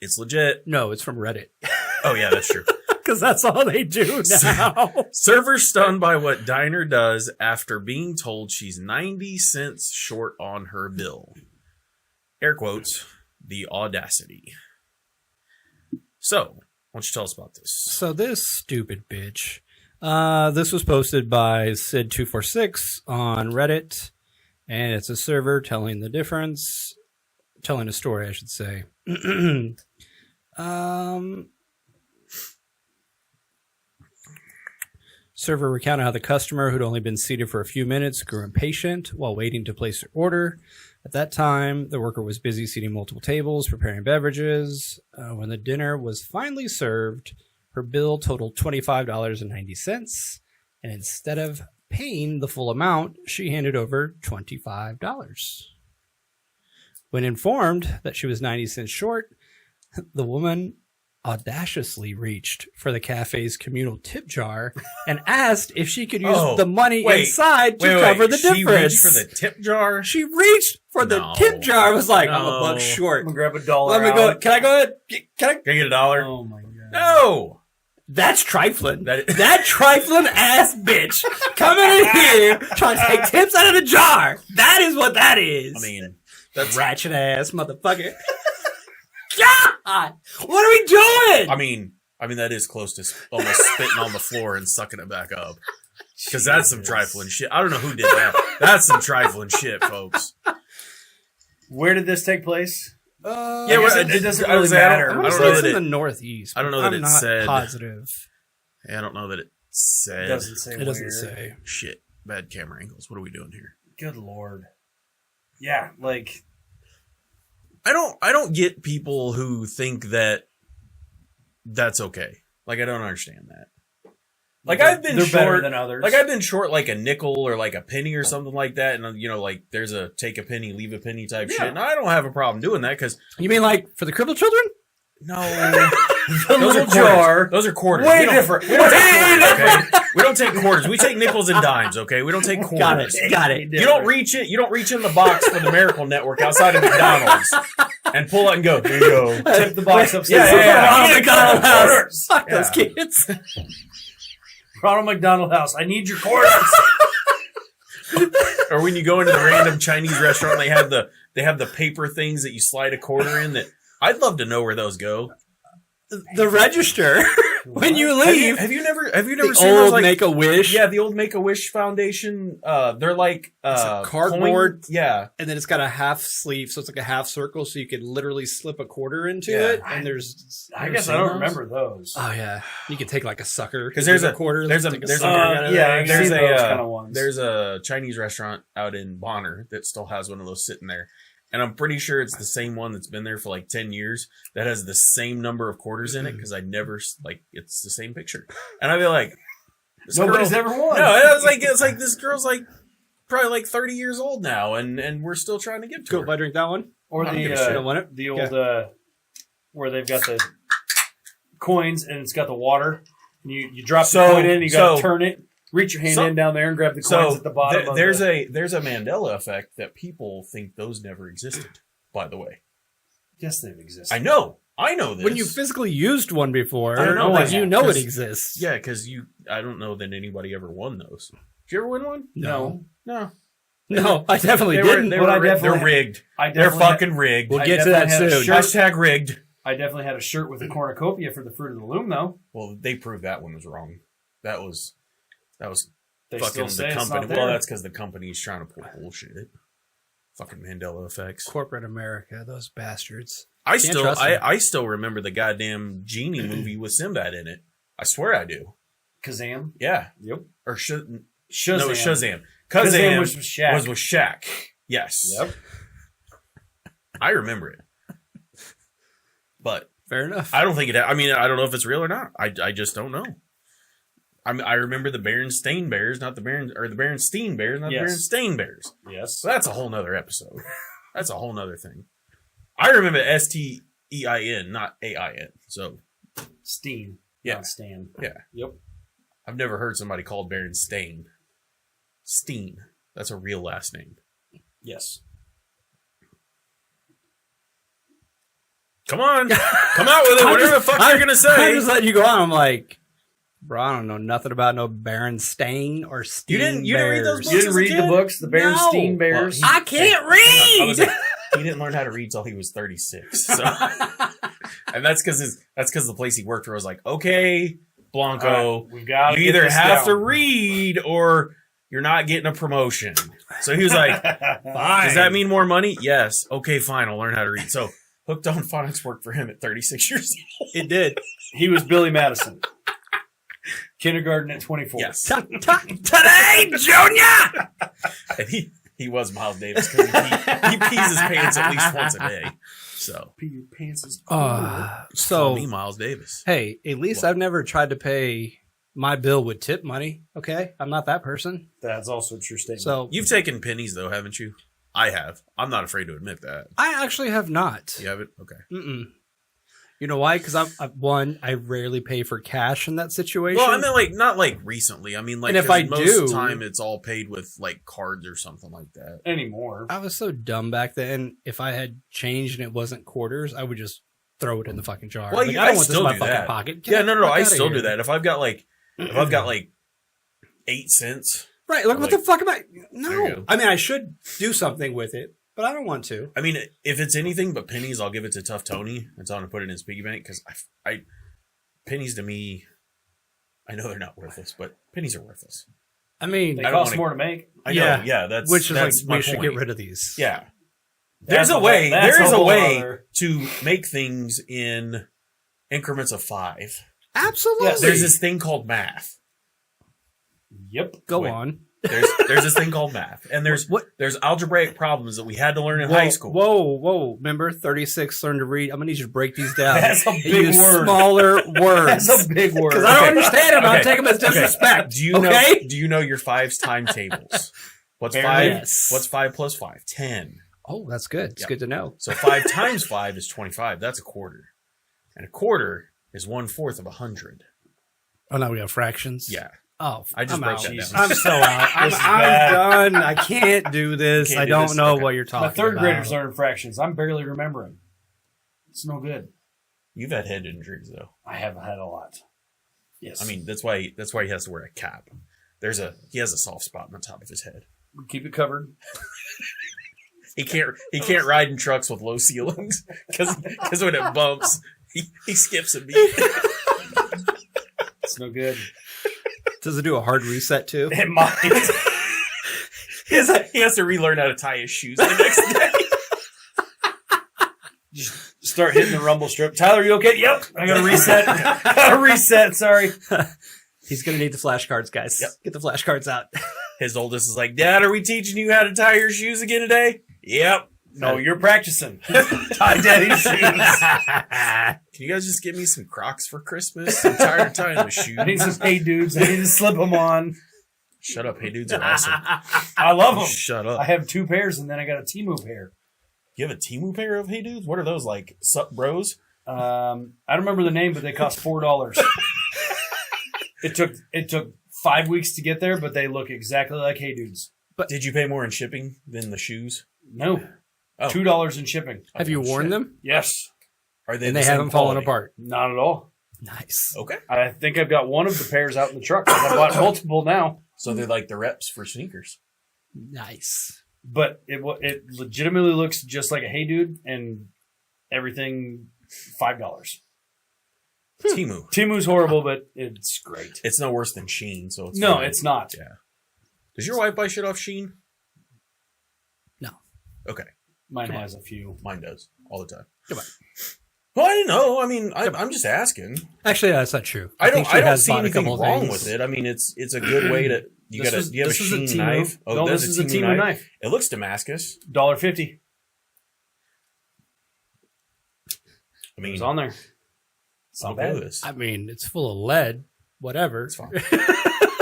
It's legit. No, it's from Reddit. Oh yeah, that's true. Because that's all they do now. Server stunned by what diner does after being told she's 90 cents short on her bill. Air quotes, the audacity. So, why don't you tell us about this? So this stupid bitch. This was posted by Sid246 on Reddit. And it's a server telling the difference. Telling a story, I should say. Server recounted how the customer, who'd only been seated for a few minutes, grew impatient while waiting to place their order. At that time, the worker was busy seating multiple tables, preparing beverages. When the dinner was finally served, her bill totaled $25.90. And instead of paying the full amount, she handed over $25. When informed that she was 90 cents short, the woman audaciously reached for the cafe's communal tip jar and asked if she could use the money inside to cover the difference. She reached for the tip jar? She reached for the tip jar. Was like, I'm $1 short. I'm going to grab $1. Let me go. Can I go ahead? Can I get $1? Oh, my God. No! That's trifling. That trifling ass bitch coming in here trying to take tips out of the jar. That is what that is. I mean, that's ratchet ass motherfucker. God, what are we doing? I mean, that is close to almost spitting on the floor and sucking it back up. Because that's some trifling shit. I don't know who did that. That's some trifling shit, folks. Where did this take place? It doesn't really matter. I don't know that it's in the Northeast. I don't know that it said. Positive. Yeah, I don't know that it said. It doesn't say. It doesn't say. Shit. Bad camera angles. What are we doing here? Good Lord. Yeah, like. I don't get people who think that that's okay. Like, I don't understand that. Like, I've been short better than others. Like, I've been short like a nickel or like a penny or something like that. And, you know, like, there's a take a penny, leave a penny type shit. And I don't have a problem doing that because. You mean like for the crippled children? No. Those are quarters. Those are quarters. Way different. We don't take quarters, okay? We don't take quarters. We take nickels and dimes, okay? We don't take quarters. Got it. You don't reach it. You don't reach in the box for the Miracle Network outside of McDonald's and pull out and go, there you go. Tip the box upstairs. Yeah. McDonald's house. Fuck those kids. Ronald McDonald House. I need your quarters. Or when you go into the random Chinese restaurant, they have the paper things that you slide a quarter in. That I'd love to know where those go. The register. when you leave. Have you never The seen those old like Make-A-Wish? Yeah, the old Make-A-Wish Foundation. They're like It's a cardboard. Yeah. And then it's got a half sleeve, so it's like a half circle, so you could literally slip a quarter into Yeah. it. And there's, I guess I don't remember those. oh yeah, you could take like a sucker Because there's a quarter. there's a take there's sucker out a of yeah, there. I've there's seen a those kind of ones. there's a Chinese restaurant out in Bonner that still has one of those sitting there, and I'm pretty sure it's the same one that's been there for like 10 years that has the same number of quarters in it because I never like it's the same picture, and I'd be like, Nobody's ever won. No, it's like this girl's like probably like 30 years old now, and we're still trying to give to Cool. her. If I drink that one, Or I don't give a shit. I don't want it. the old where they've got the coins and it's got the water. And you drop the coin in, and you got to turn it. Reach your hand in down there and grab the coins at the bottom. There's a Mandela effect that people think those never existed. By the way, yes, they've existed. I know this. when you physically used one before, I don't know that you know it 'cause- exists. Yeah, because I don't know that anybody ever won those. Did you ever win one? No. No. No, I definitely They didn't. were I definitely- they're rigged. I They're definitely fucking rigged. We'll I get to that definitely had a soon. shirt. Hashtag rigged. I definitely had a shirt with a cornucopia for the Fruit of the Loom, though. Well, they proved that one was wrong. That was They fucking still say the it's company. not there. Well, that's because the company's trying to pull bullshit. Fucking Mandela effects. Corporate America, those bastards. I trust them. still remember the goddamn genie movie with Sinbad in it. I swear I do. Kazam. Yeah. Yep. Or Shazam. No, it was Shazam. Kazam Kazam was with Shaq. was with Shaq. Yes. Yep. I remember it. But Fair enough. I don't think it. I mean, I don't know if it's real or not. I just don't know. I remember the Berenstain Bears, not the Berenstein Bears, not Yes. the Berenstain Bears. Yes. So that's a whole nother episode. That's a whole nother thing. I remember Stein, not AIN. So Steen. Yeah. Not Stan. yeah, Yep. I've never heard somebody called Berenstain. Steen. That's a real last name. Yes. Come on, come out with it. Whatever the fuck you're gonna I'm say. just letting you go on. I'm like, bro, I don't know nothing about no Berenstain or Steen. You didn't read those Bears. books? You didn't as a read the kid? books, the Berenstain No. Bears? Well, I can't I read. was like, he didn't learn how to read till he was 36. So. And that's because the place he worked for was like, okay, Blanco, All right, we've got you either have to read or you're not getting a promotion. So he was like, does that mean more money? Yes. Okay, fine. I'll learn how to read. So Hooked on Phonics worked for him at 36 years old. It did. He was Billy Madison. Kindergarten at 24. Yes. Today, Junior. And he was Miles Davis because he pees his pants at least once a day. So Pee your pants is cool. call So me Miles Davis. hey, at least What? I've never tried to pay my bill with tip money. Okay, I'm not that person. That's also a true statement. So You've taken pennies though, haven't you? I have. I'm not afraid to admit that. I actually have not. You haven't? Okay. Mm-mm. You know why? Because I rarely pay for cash in that situation. Well, I mean, like not like recently. I mean, like And if 'cause I most do- of the time, it's all paid with like cards or something like that. Anymore. I was so dumb back then. If I had change and it wasn't quarters, I would just throw it in the fucking jar. Well, Like, I I don't want this in still my do fucking that. pocket. Yeah, no. I Fuck outta still here. do that. If I've got like 8 cents. Right. Like, what the fuck am I? There you No. go. I mean, I should do something with it, but I don't want to. I mean, if it's anything but pennies, I'll give it to Tough Tony and tell him to put it in his piggy bank because I pennies to me, I know they're not worthless, but pennies are worthless. I mean, They I don't cost wanna- more to make. I know. Yeah. Yeah, that's which is that's like, my we should point. get rid of these. Yeah. That's There's a a way. whole- that's There is a a whole way other- to make things in increments of 5. Absolutely. Yes. There's this thing called math. Yep. Go Wait. on. There's this thing called math, and there's What? algebraic problems that we had to learn in high school. Whoa. Remember, 36, learn to read. I'm going to need you to break these down. That's a And big use word. smaller words. That's a big word. Because I don't Okay. understand them. I Okay. take them as disrespect. Do you okay? know? Do you know your 5's timetables? What's Very 5? yes. What's 5 plus 5? 10. Oh, that's good. It's Yeah. good to know. So 5 times 5 is 25. That's a quarter, and a quarter is 1/4 of 100. Oh, now we have fractions? Yeah. Oh, I just I'm broke out. that Jesus. down. I'm so out. I'm This is bad. done. I can't do this. Can't I do don't this? know Okay. what you're talking My third about. graders learn fractions. I'm barely remembering. It's no good. You've had head injuries though. I have had a lot. Yes. I mean, that's why he has to wear a cap. He has a soft spot on the top of his head. we keep it covered. He can't ride in trucks with low ceilings because when it bumps, he skips a beat. It's no good. Does it do a hard reset too? It might. He has to relearn how to tie his shoes the next day. Just start hitting the rumble strip. Tyler, you okay? Yep. I got to reset. Got to reset. Sorry. He's going to need the flashcards, guys. Yep. Get the flashcards out. His oldest is like, Dad, are we teaching you how to tie your shoes again today? Yep. No, you're practicing. Tie daddy's shoes. Can you guys just give me some Crocs for Christmas? I'm tired of tying the shoes. I need some Hey Dudes. I need to slip them on. Shut up. Hey, dudes are awesome. I love them. Shut up. I have 2 pairs, and then I got a Temu pair. You have a Temu pair of Hey Dudes? What are those, like, Sup Bros? I don't remember the name, but they cost $4. It took 5 weeks to get there, but they look exactly like Hey Dudes. But did you pay more in shipping than the shoes? No. Oh. $2 in shipping. Have you worn them? Yes. Are they And the they same haven't fallen quality? apart. Not at all. Nice. Okay. I think I've got one of the pairs out in the truck. I bought multiple now. So they're like the reps for sneakers. Nice. But it legitimately looks just like a Hey Dude, and everything $5. Temu. Temu's horrible, but it's great. It's no worse than Shein, so it's No, fine. it's not. Yeah. Does your wife buy shit off Shein? No. Okay. Mine has a few. Mine does. All the time. Goodbye. Well, I didn't know. I mean, I'm just asking. Actually, that's not true. I think don't. she I don't has see bought a anything couple wrong things. with it. I mean, it's a good way to. Do you have a Shein Temu. knife? Oh, No, that's this is a Temu knife. It looks Damascus. $1.50. I mean, It's on there. It's I'll not do bad. this. I mean, it's full of lead. Whatever. It's fine.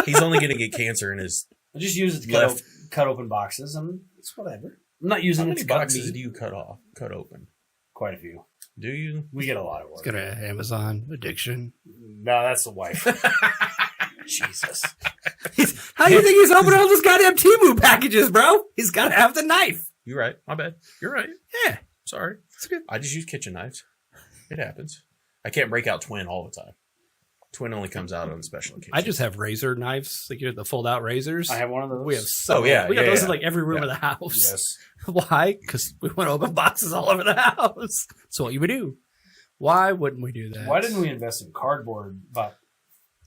He's only going to get cancer in his. I just use it to Left. cut open boxes. It's whatever. I'm not using How it many to cut boxes meat. do you cut open? Quite a few. Do you? We get a lot of It's work. going to Amazon addiction. No, that's the wife. Jesus. How do you think he's opening all those goddamn Temu packages, bro? He's got to have the knife. You're right. My bad. You're right. Yeah. Sorry. It's good. I just use kitchen knives. It happens. I can't break out Twin all the time. Twin only comes out on special occasions. I just have razor knives, like the fold-out razors. I have one of those. We have Oh, yeah, we got yeah, those yeah. in like every room Yeah. of the house. Yes. Why? Because we want to open boxes all over the house. That's what you would do. Why wouldn't we do that? Why didn't we invest in cardboard about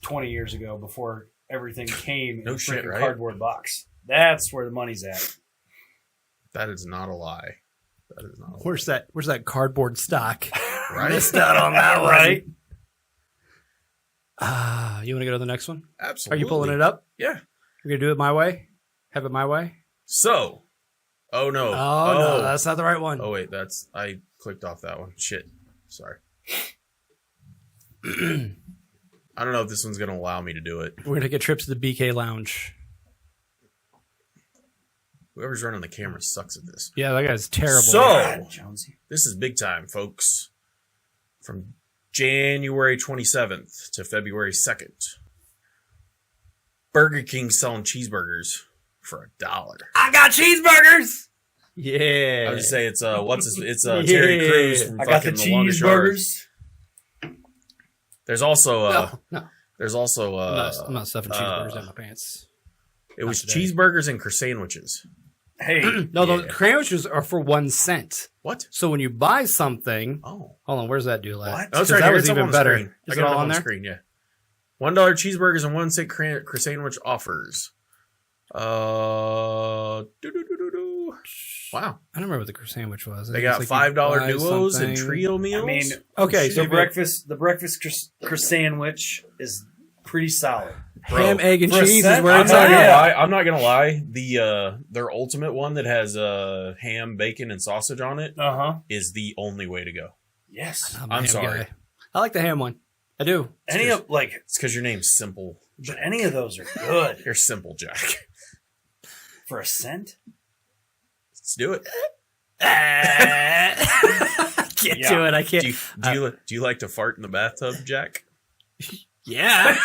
20 years ago before everything came in No a shit, freaking right? cardboard box? That's where the money's at. That is not a lie. That is not a lie. Where's that cardboard stock? Right? Missed out on that one. Right? You want to go to the next one? Absolutely. Are you pulling it up? Yeah. We're gonna do it my way. Have it my way. So. Oh, no. Oh, no, that's not the right one. Oh, wait. I clicked off that one. Shit. Sorry. I don't know if this one's going to allow me to do it. We're gonna take a trip to the BK Lounge. Whoever's running the camera sucks at this. Yeah, that guy's terrible. So, God, Jonesy. this is big time, folks. From January 27th to February 2nd. Burger King selling cheeseburgers for $1. I got cheeseburgers. Yeah. I would say it's Terry Yeah. Crews from I got the fucking Longest Yard. cheeseburgers. There's also no. there's also I'm not stuffing cheeseburgers in my pants. it was not today. cheeseburgers and sandwiches. Hey, No, Yeah. the sandwiches are for 1 cent. What? So when you buy something, Oh, hold on, where's that do? What? oh, it's 'Cause right that here. was It's up even on the better. screen. Is I it got all up on on the there? screen. Yeah, $1 cheeseburgers and 1 cent croissant offers. Wow. I don't remember what the sandwich was. I They think got it's like you $5 buy duos and something. trio meals. I mean, Okay, so the breakfast sandwich is pretty solid. ham, egg, and for a cheese is cent, where I'm it's not gonna at. lie. I'm not gonna lie. Their ultimate one that has ham, bacon, and sausage on it Uh huh. is the only way to go. Yes. I'm a I'm ham sorry. guy. I like the ham one. I do. Any of It's because your name's Simple. but any of those are good You're Simple Jack. for a cent. Let's do it. Can't Yeah. do it. I can't. Do you like to fart in the bathtub, Jack? Yeah.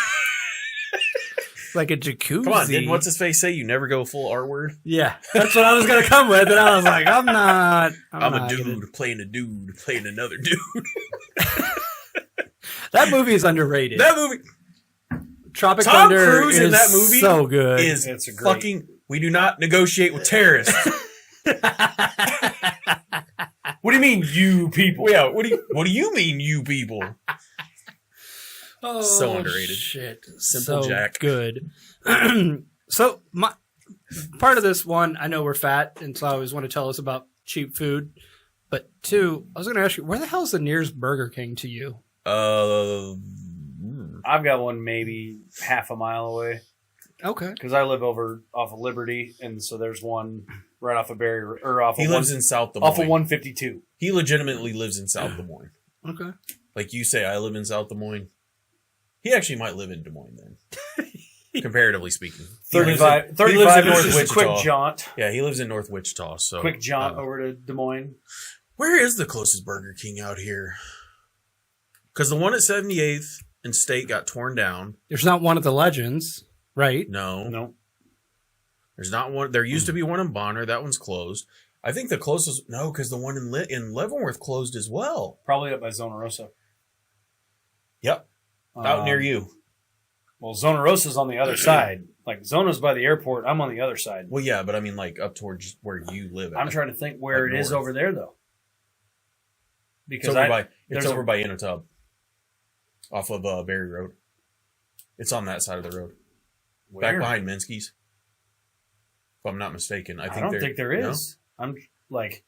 Like a jacuzzi. Come on, didn't what's his face say? You never go full R word. Yeah, that's what I was gonna come with, and I was like, I'm not. I'm a not dude gonna- playing another dude. That movie is underrated. That movie Tropic Tom Thunder Cruise in is that movie so good. is It's a great- fucking. We do not negotiate with terrorists. What do you mean, you people? Yeah, what do you mean, you people? Oh, So underrated. Shit. Simple so Jack. Good. So my part of this one, I know we're fat, and so I always want to tell us about cheap food. But two, I was going to ask you, where the hell is the nearest Burger King to you? I've got one maybe half a mile away Okay. because I live over off of Liberty, and so there's one right off of Barry or off. He of lives in South Des Moines. off of 152. He legitimately lives in South Des Moines. Okay. Like you say, I live in South Des Moines. He actually might live in Des Moines then, comparatively speaking. 35 he lives in North is just a Wichita. quick jaunt. Yeah, he lives in North Wichita. So Quick jaunt over to Des Moines. Where is the closest Burger King out here? Because the one at 78th and State got torn down. There's not one at the Legends, right? No, No. there's not one. There used to be one in Bonner. That one's closed. I think the closest, no, because the one in Leavenworth closed as well. Probably up by Zona Rosa. Yep, out near you. Well, Zona Rosa's on the other side. Like, Zona's by the airport. I'm on the other side. Well, yeah, but I mean, like up towards where you live. I'm trying to think where Up it is north. over there, though. It's Because over there's over by Inatub, off of Berry Road. It's on that side of the road, back behind Minsky's. If I'm not mistaken, I don't think there is. I'm like,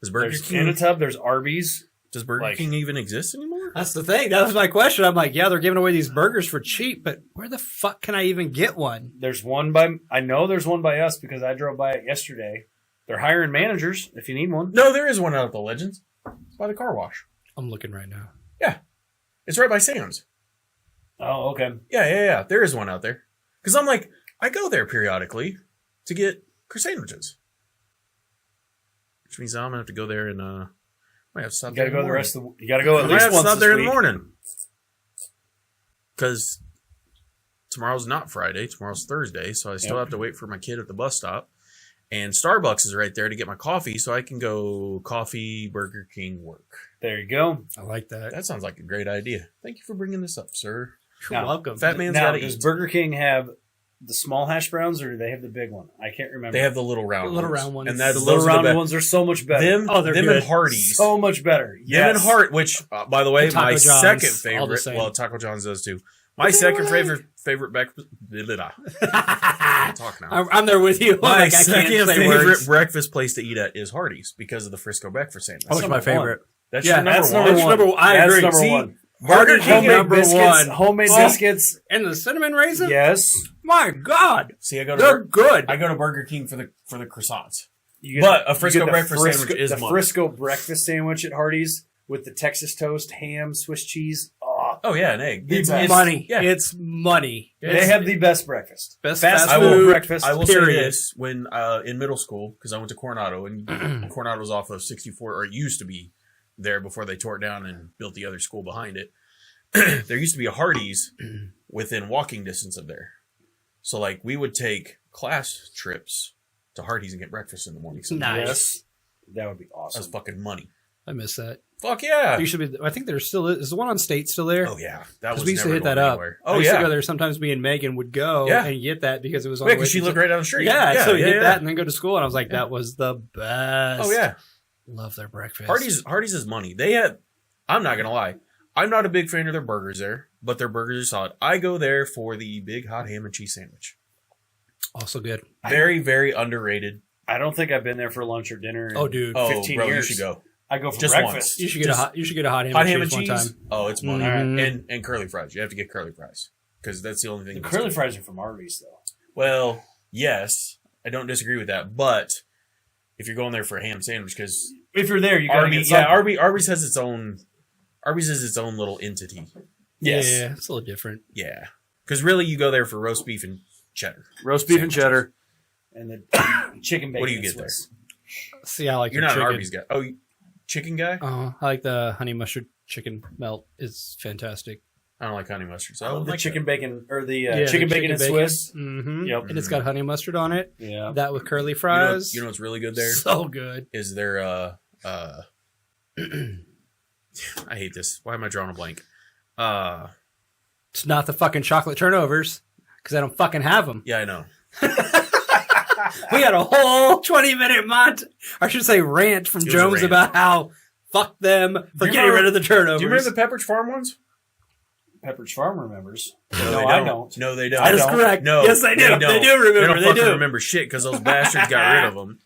Does Burger there's King? Inatub, there's Arby's. Does Burger like- King even exist anymore? That's the thing. That was my question. I'm like, yeah, they're giving away these burgers for cheap, but where the fuck can I even get one? There's one I know there's one by us because I drove by it yesterday. They're hiring managers if you need one. No, there is one out at the Legends. It's by the car wash. I'm looking right now. It's right by Sam's. Oh, okay. Yeah. There is one out there. Because I'm like, I go there periodically to get sandwiches. Which means I'm going to have to go there and might have to stop You gotta there in go the morning. rest of the. You gotta go I at might least have to once stop this there in week. the morning. Because tomorrow's not Friday. Tomorrow's Thursday. So I still have to wait for my kid at the bus stop. And Starbucks is right there to get my coffee, so I can go coffee, Burger King, work. There you go. I like that. That sounds like a great idea. Thank you for bringing this up, sir. You're Now, welcome. Fat man's Now, got to does eat. Burger King have the small hash browns or do they have the big one? I can't remember. They have the little round The little ones. round ones. And that's, the little those are round the best. ones are so much better. Them, Oh, they're them good. and Hardee's. So much better. Them Yes. and Hart, which, by the way, And Taco my John's, second all the favorite. same. Well, Taco John's does too. My second favorite breakfast. Talk now. I'm there with you. My Like, I second can't say favorite words. breakfast place to eat at is Hardee's because of the Frisco breakfast sandwich. That was my number favorite. That's Yeah, your number That's one. number That's one. number- I That's agree. number See, one. Burger King Homemade number biscuits. one. Homemade Oh. biscuits. And the cinnamon raisin? Yes. My God. See, I go to They're good. I go to Burger King for the croissants. You But a you Frisco get the breakfast Frisco- sandwich is the money. Frisco breakfast sandwich at Hardee's with the Texas toast, ham, Swiss cheese. Oh, Oh yeah, an egg. It's It's- money. yeah. It's money. they have the best breakfast. Best fast fast food food. breakfast. I will say Period. this: when in middle school, because I went to Coronado, and Coronado's off of 64, or it used to be there before they tore it down and built the other school behind it. There used to be a Hardee's within walking distance of there. So like we would take class trips to Hardee's and get breakfast in the morning. So Nice. Yes. That would be that was awesome. fucking money. I miss that. Fuck yeah! You should be. I think there still is the one on State still there. Oh yeah, that Because was we used to never hit that going up. anywhere. I Oh used to yeah, go there sometimes. Me and Megan would go Yeah. and get that because it was on. yeah, the way because she to- lived right down the street. Yeah, so we hit yeah. that and then go to school, and I was like, that was the best. Oh yeah, Love their breakfast. Hardee's is money. They had. I'm not gonna lie. I'm not a big fan of their burgers there, but their burgers are solid. I go there for the big hot ham and cheese sandwich. Also good. Very, very underrated. I don't think I've been there for lunch or dinner. In Oh, dude. Oh, 15 bro, years. you should go. I go for Just breakfast. once. You should get Just a hot. You should get a hot ham Hot and ham cheese and one cheese. time. Oh, it's money. Mhm. And curly fries. You have to get curly fries because that's the only thing. The that's curly good. fries are from Arby's, though. Well, yes, I don't disagree with that, but if you're going there for a ham sandwich, because If you're there, you gotta Arby's, get something. Arby's has its own. Arby's is its own little entity. Yes. Yeah, it's a little different. Yeah, because really, you go there for roast beef and cheddar. Roast beef and cheddar. And the chicken bacon. What do you and get there? Swiss. See, I like You're the not chicken. an Arby's guy. Oh, chicken guy? I like the honey mustard chicken melt. It's fantastic. I don't like honey mustard. So I I love don't the like chicken bacon or the Yeah, chicken the bacon and Swiss. Mm-hmm. Yep. And it's got honey mustard on it. Yeah. That with curly that. fries. You know what's really good there So good. is their I hate this. Why am I drawing a blank? It's not the fucking chocolate turnovers because I don't fucking have them. Yeah, I know. We had a whole 20-minute I should say rant from It was a Jones rant. about how fuck them for you getting remember- rid of the turnovers. Do you remember the Pepperidge Farm ones? Pepperidge Farm remembers. No, I don't. No, they don't. That is correct. No, Yes, they do. don't. They do remember. They don't fucking remember shit because those bastards got rid of them.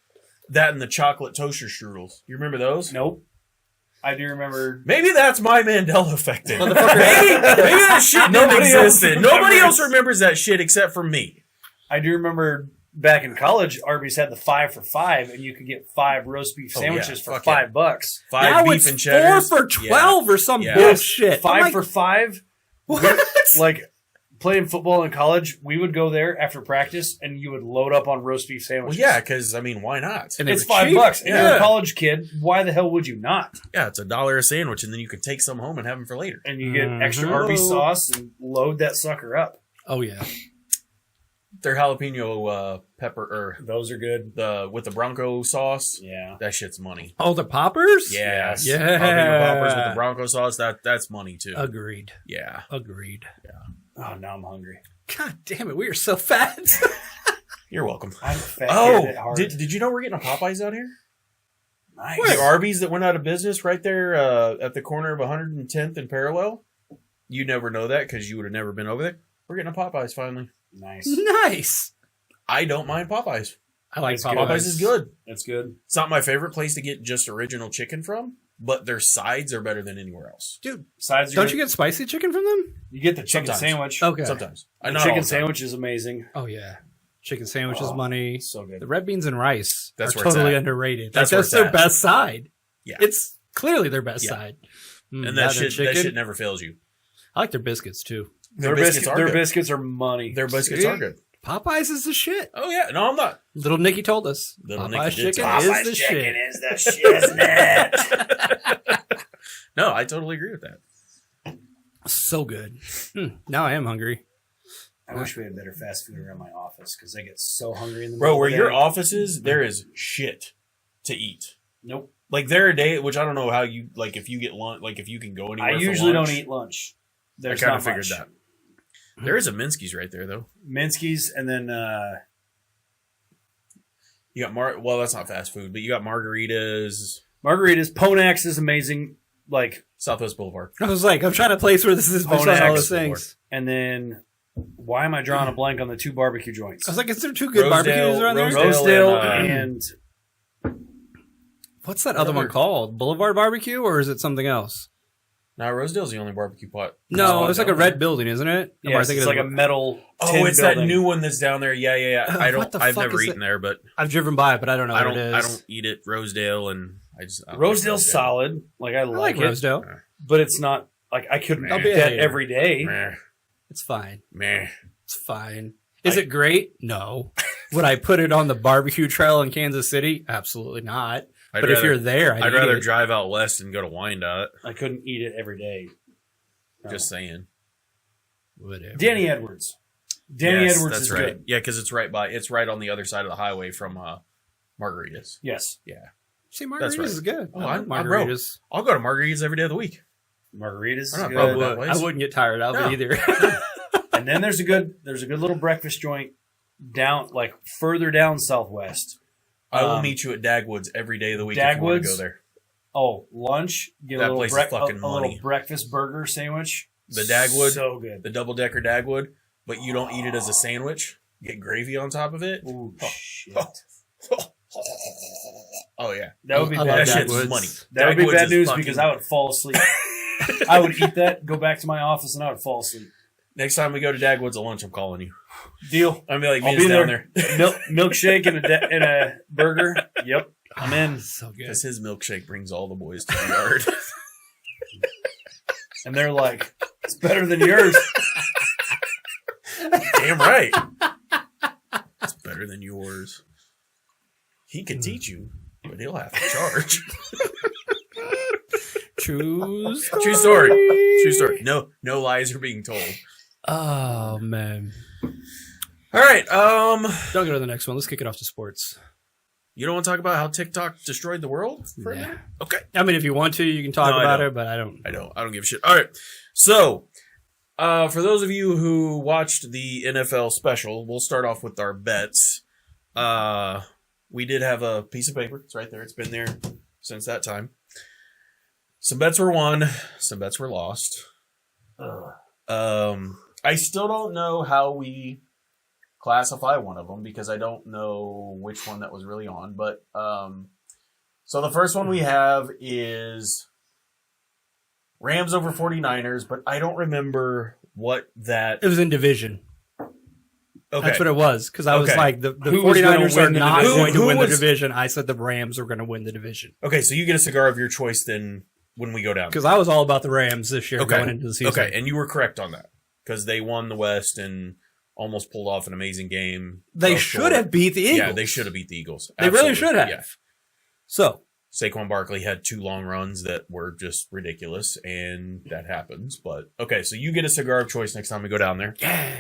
That and the chocolate toaster strudels. You remember those? Nope. I do remember. Maybe that's my Mandela effect. Then. maybe Motherfucker. that shit didn't Nobody else exist. Then. Nobody else remembers. remembers that shit except for me. I do remember back in college, Arby's had the 5 for $5, and you could get 5 roast beef Oh, yeah. sandwiches for Fuck yeah. $5. 5 Now beef it's and cheddars. 4 for 12 or some Yeah. bullshit. 5 I'm like, for $5. what? Like playing football in college, we would go there after practice, and you would load up on roast beef Well, sandwiches. yeah, because I mean, why not? And they It's were $5. cheap. And you're a college kid. Why the hell would you not? Yeah, it's $1 a sandwich, and then you can take some home and have them for later. And you get Mhm. extra Arby's sauce and load that sucker up. Oh yeah. Their jalapeno pepper or Those are good. with the Bronco sauce, Yeah. that shit's money. Oh, the poppers? Yes. Yeah. Jalapeno poppers with the Bronco sauce, that's money too. Agreed. Yeah. Agreed. Oh, now I'm hungry. God damn it, we are so fat. You're welcome. I'm a fat Oh, kid at heart. did you know we're getting a Popeyes out here? Nice. The Arby's that went out of business right there at the corner of 110th and Parallel. You never know that because you would have never been over there. We're getting a Popeyes finally. Nice. Nice. I don't mind Popeyes. I like It's good. Popeyes. Popeyes is good. That's good. It's not my favorite place to get just original chicken from, but their sides are better than anywhere else. Dude, Sides are don't good. you get spicy chicken from them? You get the chicken Sometimes. sandwich. Okay. Sometimes. The Not all chicken the time. sandwich is amazing. Oh yeah. Chicken sandwiches, Oh, money. So good. The red beans and rice That's are where it's totally at. underrated. That's Like, where that's it's their at. best side. Yeah. It's clearly their best Yeah. side. And Now that their shit never fails you. I like their biscuits too. Their biscuits are their good. biscuits are money. Their biscuits See? are good. Popeyes is the shit. Oh yeah, no, I'm not. Little Nicky told us. Little Popeyes Nicky did chicken tell us. is the shit. is the shit, isn't it? No, I totally agree with that. So good. Now I am hungry. I wish we had better fast food around my office because I get so hungry in the Bro, middle where of the your day. office is, there is shit to eat. Nope. Like there are days, which I don't know how you like if you get lunch, like if you can go anywhere. I for usually lunch. don't eat lunch. There's I kind not of figured much. that. There is a Minsky's right there though. Minsky's and then You got well, that's not fast food, but you got margaritas, margaritas. Ponax is amazing. Like, Southwest Boulevard. I was like, I'm trying to place where this is based on all Ponax. those things. and then why am I drawing a blank on the 2 barbecue joints? I was like, is there 2 good Rosedale- barbecues around there? Rosedale Rosedale and, and What's that other one called? Boulevard Barbecue, or is it something else? Now Rosedale's the only barbecue pot. No, it's like a down red there. building, isn't it? Or am I yes, thinking it's of like a metal. Oh, tin it's that building. new one that's down there. Yeah, yeah, yeah. I What don't. the I've fuck never is eaten it? there, but I've driven by it, but I don't know I what don't. it I is. don't eat it. Rosedale and I just. I don't Rosedale's like solid. Like I I like like it, Rosedale. but it's not like I couldn't I'll eat be a that hater. every day. Meh, It's fine. meh. It's fine. Is it great? No. Would I put it on the barbecue trail in Kansas City? Absolutely not. But if you're there, I'd rather drive out west and go to Wyandotte. I couldn't eat it every day. No. Just saying. Whatever. Danny Edwards. Danny Yes, Edwards that's is right. good. Yeah, because it's right on the other side of the highway from Margaritas. Yes, Yeah, See, margaritas That's right. is good. Oh, I like I'm broke. margaritas. I'll go to Margaritas every day of the week. margaritas is I'm not good. broke. that place. I wouldn't get tired of No. it either. And then there's a good little breakfast joint down like further down southwest. I will meet you at Dagwoods every day of the week if you want to Dagwoods? go there. Oh, lunch. Get That a place little is fucking a little money. breakfast burger sandwich. The Dagwood, so good. the double-decker Dagwood, but you don't eat it as a sandwich. You get gravy on top of it. Ooh, Oh. shit. Oh, yeah. That would be I love bad That shit's news. Dagwoods. money. That would be Dagwoods bad is news fucking- because I would fall asleep. I would eat that, go back to my office, and I would fall asleep. Next time we go to Dagwoods at lunch, I'm calling you. Deal. I'm gonna be like, I'll meet us be down there. there. Milkshake and a burger. Yep, I'm in. So good. Because his milkshake brings all the boys to the yard. And they're like, it's better than yours. Damn right. It's better than yours. He can teach you, but he'll have to charge. True story. True story. True story. No lies are being told. Oh, man. All right. Don't go to the next one. Let's kick it off to sports. You don't want to talk about how TikTok destroyed the world for a Nah. minute? Okay. I mean, if you want to, you can talk No, I about don't. it, but I don't. I don't give a shit. All right. So, for those of you who watched the NFL special, we'll start off with our bets. We did have a piece of paper. It's right there. It's been there since that time. Some bets were won. Some bets were lost. I still don't know how we classify one of them because I don't know which one that was really on. But so the first one we have is Rams over 49ers, but I don't remember what that... It was in division. Okay. That's what it was. Because I was Okay. like, the Who was 49ers gonna are win the not division? going to Who win was- the division. I said the Rams are going to win the division. Okay, so you get a cigar of your choice then when we go down. Because I was all about the Rams this year Okay. going into the season. Okay, and you were correct on that because they won the West and almost pulled off an amazing game. They Fell should short. have beat the Eagles. Yeah, they should have beat the Eagles. They really Absolutely. should have. Yeah. So, Saquon Barkley had 2 long runs that were just ridiculous, and that happens. But okay, so you get a cigar of choice next time we go down there. yeah.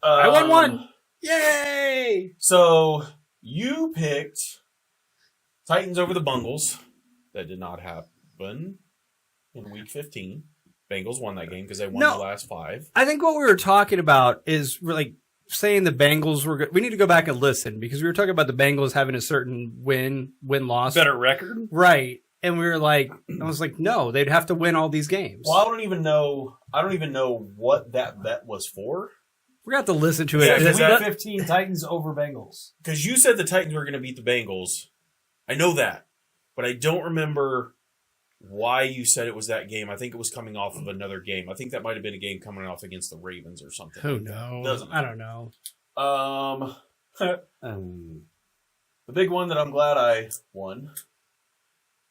I won one. Yay! So you picked Titans over the Bungles. That did not happen in Week 15. Bengals won that game because they won No. the last 5. I think what we were talking about is like saying the Bengals were good. We need to go back and listen because we were talking about the Bengals having a certain win-loss. Better record. Right. And we were like, I was like, no, they'd have to win all these games. Well, I don't even know what that bet was for. We're going to have to listen to Yeah, it. because Week that- 15 Titans over Bengals. Because you said the Titans were going to beat the Bengals. I know that. But I don't remember why you said it was that game. I think it was coming off of another game. I think that might have been a game coming off against the Ravens or something. Who knows? Doesn't I don't know. The big one that I'm glad I won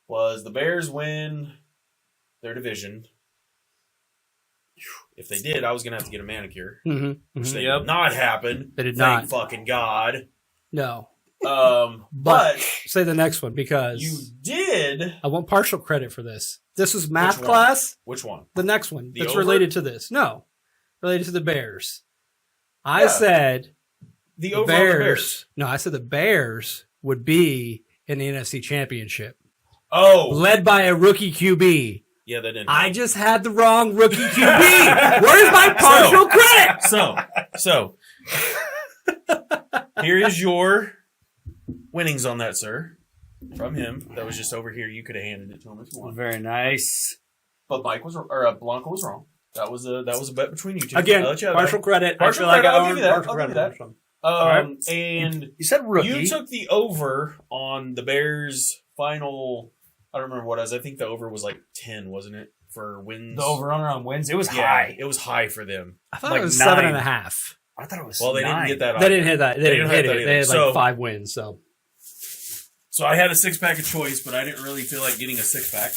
was the Bears win their division. If they did, I was going to have to get a manicure. Which they did not happen. They did Thank not. fucking God. No. But Say the next one because you did. I want partial credit for this. This was math Which one? class. Which one? The next one The that's over? related to this. No. Related to the Bears. I Yeah. said The the over on the Bears. No, I said the Bears would be in the NFC Championship. Oh, Led by a rookie QB. yeah, that didn't. I just had the wrong rookie QB. Where's my partial credit? So, here is your winnings on that, sir, from him. That was just over here. You could have handed it to him if you wanted. Very nice. But Mike was, Blanco was wrong. That was a bet between you two. Again, I'll let you have partial that. credit. Partial I feel credit, like I I'll give earned you that. partial I'll give credit you on that. this one. And You said rookie. you took the over on the Bears' final. I don't remember what it was. I think the over was like 10, wasn't it, for wins? the over-under on wins. It was Yeah, high. it was high for them. I thought like it was 9. 7.5. I thought it was Well, they 9. didn't get that. They either. didn't hit that. They didn't didn't hit have it. that They had either. like So- 5 wins. So I had a 6-pack of choice, but I didn't really feel like getting a 6-pack.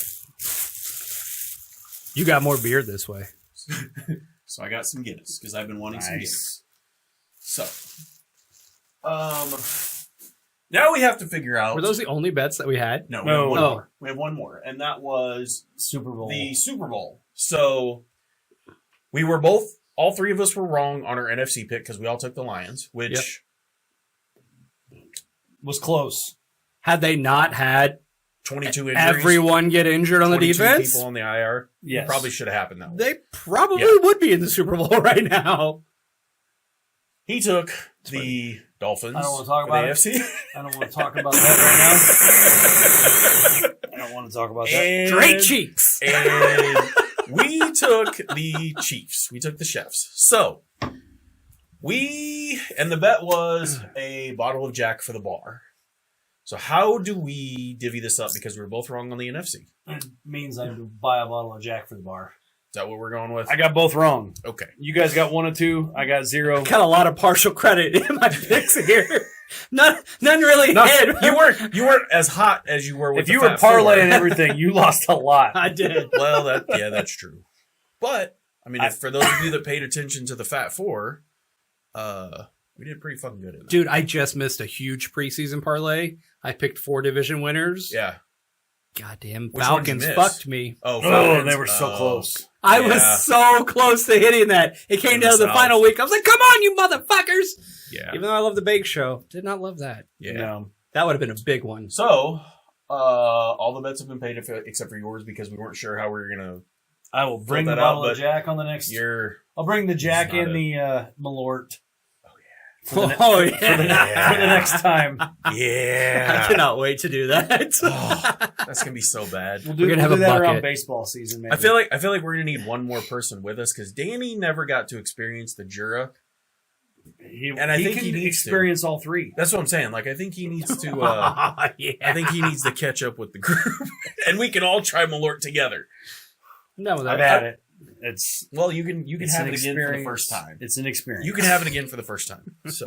you got more beer this way. So I got some Guinness because I've been wanting some Guinness. Nice. So, now we have to figure out. Were those the only bets that we had? No, No. we have one Oh. more. We have one more, and that was Super Bowl. the Super Bowl. So we were all 3 of us were wrong on our NFC pick because we all took the Lions, which was close. Had they not had 22 injuries, everyone get injured on the 22 defense, people on the IR. Yes. Probably should have happened that way. they probably Yeah. would be in the Super Bowl right now. He took the Dolphins. I don't wanna talk for the about it. AFC. I don't want to talk about that right now. I don't want to talk about that. And- Straight cheeks. And we took the Chiefs. We took the Chefs. So and the bet was a bottle of Jack for the bar. So how do we divvy this up? Because we were both wrong on the NFC. It means I have to buy a bottle of Jack for the bar. Is that what we're going with? I got both wrong. Okay. You guys got 1 and 2. I got 0. Got a lot of partial credit in my picks here. None really hit. You weren't as hot as you were with If the you were Fat Four. parlaying everything, you lost a lot. I did. Well, that's true. But I mean, for those of you that paid attention to the Fat Four, we did pretty fucking good in that. Dude, I just missed a huge preseason parlay. I picked 4 division winners. Yeah. Goddamn Which one did you Falcons miss? fucked me. Oh, Oh, Falcons. they were so close. I Yeah. was so close to hitting that. It came In down the to the South. final week. I was like, come on, you motherfuckers. Yeah. Even though I love the Bake Show, did not love that. Yeah. No. That would have been a big one. So, all the bets have been paid except for yours because we weren't sure how we were gonna. I will bring that the out, bottle of but Jack on the next. You're I'll bring the Jack It's not and the Malort. For the Oh yeah. for the next time. Yeah. I cannot wait to do that. Oh, that's gonna be so bad. We'll do, We're gonna we'll have do a that around bucket. baseball season, maybe. I feel like we're gonna need one more person with us because Danny never got to experience the Jura. And I think can he needs to. experience all three. That's what I'm saying. Like I think he needs to. Yeah. I think he needs to catch up with the group, and we can all try Malort together. No, with I've that. had it. It's Well, you can it's have an it again for the experience. first time. It's an experience. You can have it again for the first time. So,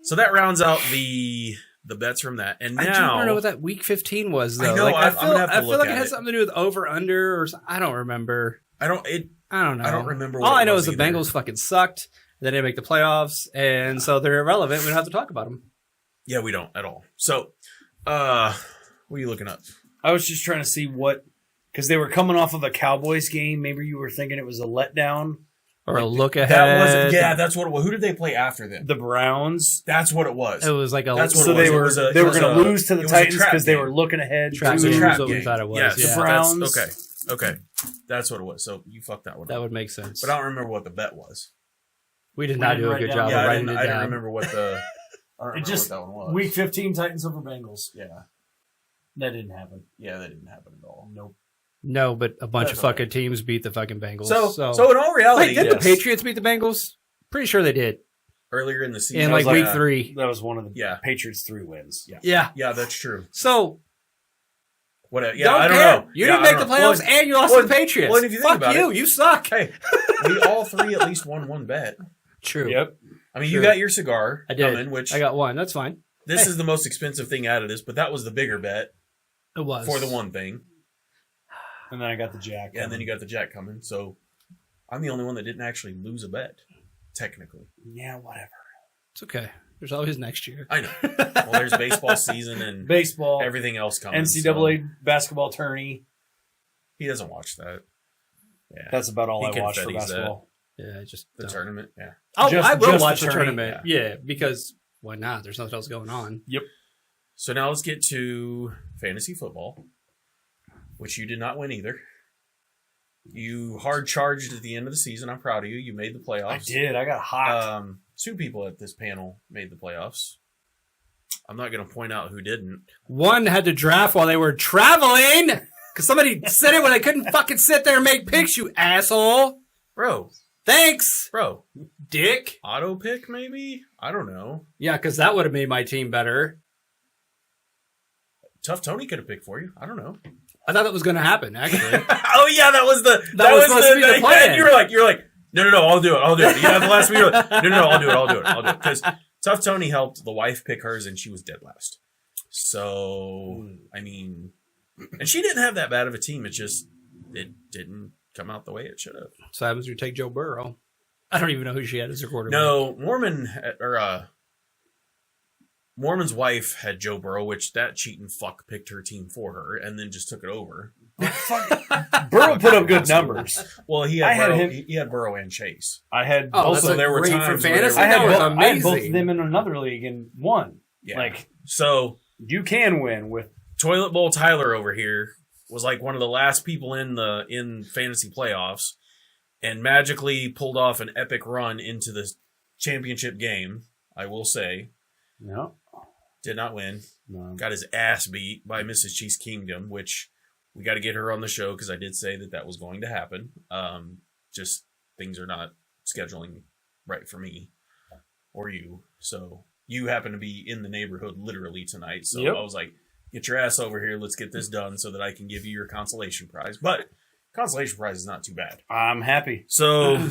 so that rounds out the bets from that. And I do now want to know what that week 15 was though. I know, Like, I'm gonna have to I feel look like it at has it. something to do with over under or I don't remember. I don't know. I don't remember. All what I it know was is the either. Bengals fucking sucked. They didn't make the playoffs, and so they're irrelevant. We don't have to talk about them. Yeah, we don't at all. So, what are you looking up? I was just trying to see what, because they were coming off of a Cowboys game. Maybe you were thinking it was a letdown. Or a look ahead. That was that's what it was. Who did they play after them? The Browns. That's what it was. It was like a That's what So it was. they It were was a- they it were was going to a- lose to the it was a Titans trap because they game. were looking ahead. Trap It was a to game trap is what we game. thought it was. Yes, Yeah. The Browns. Okay, that's what it was. So you fucked that one That up. would make sense. But I don't remember what the bet was. We did We not didn't do a write good down- job Yeah, of I writing didn't, it I didn't down. remember what the. I don't remember It just what that one was. Week 15 Titans over Bengals. Yeah, That didn't happen. yeah, that didn't happen at all. Nope. No, but a bunch That's of fucking teams beat the fucking Bengals. So in all reality, wait, did the yes. Patriots beat the Bengals? Pretty sure they did. earlier in the season, In I was like week yeah. 3. That was one of the Yeah. Patriots' 3 wins. Yeah. Yeah. Yeah, that's true. So What? Yeah, don't I don't care. know. You Yeah, didn't I make the don't know. playoffs and you lost well, to the Patriots. well, and if you think Fuck about you. it- You suck. Hey, we all three at least won one bet. True. Yep. I mean, Sure. you got your cigar I did. coming, which I got one. That's fine. this Hey. is the most expensive thing out of this, but that was the bigger bet It was. for the one thing. And then I got the Jack. And then you got the jack coming. So I'm the only one that didn't actually lose a bet, technically. Yeah, whatever. It's okay. There's always next year. I know. Well, there's baseball season and Baseball, everything else coming. NCAA basketball tourney. so he doesn't watch that. Yeah. That's about all He I watch for confettis that. basketball. Yeah, just the don't. tournament. Yeah. Oh, Just- I will just watch the the tourney, tournament. Yeah, because why not? There's nothing else going on. So now let's get to fantasy football, which you did not win either. You hard charged at the end of the season. I'm proud of you. You made the playoffs. I did. I got hot. 2 people at this panel made the playoffs. I'm not going to point out who didn't. One had to draft while they were traveling because somebody said it when they couldn't fucking sit there and make picks, you asshole. Bro, Thanks, dick. auto pick maybe? I don't know. Yeah, because that would have made my team better. Tough Tony could have picked for you. I don't know. I thought that was going to happen, actually. Oh yeah, that was the That was supposed to be the plan. You're like no, I'll do it. You have the last week. You're like, no, I'll do it. Because Tough Tony helped the wife pick hers, and she was dead last. So I mean, and she didn't have that bad of a team. It didn't come out the way it should have. So happens you take Joe Burrow. I don't even know who she had as her quarterback. No, Mormon's wife had Joe Burrow, which that cheating fuck picked her team for her, and then just took it over. Burrow put up good numbers. Well, he I had had Burrow, him- he had Burrow and Chase. I had Oh, both that's so of there were great times for where fantasy. they were- I had, That was both, I had both of amazing. them in another league and won. Yeah. Like, So you can win with. Toilet Bowl Tyler over here was like one of the last people in fantasy playoffs, and magically pulled off an epic run into the championship game. I will say, No. did not win. No. Got his ass beat by Mrs. Cheese Kingdom, which we got to get her on the show because I did say that was going to happen. Just things are not scheduling right for me or you. So you happen to be in the neighborhood literally tonight. So Yep. I was like, get your ass over here. Let's get this done so that I can give you your consolation prize. But consolation prize is not too bad. I'm happy. So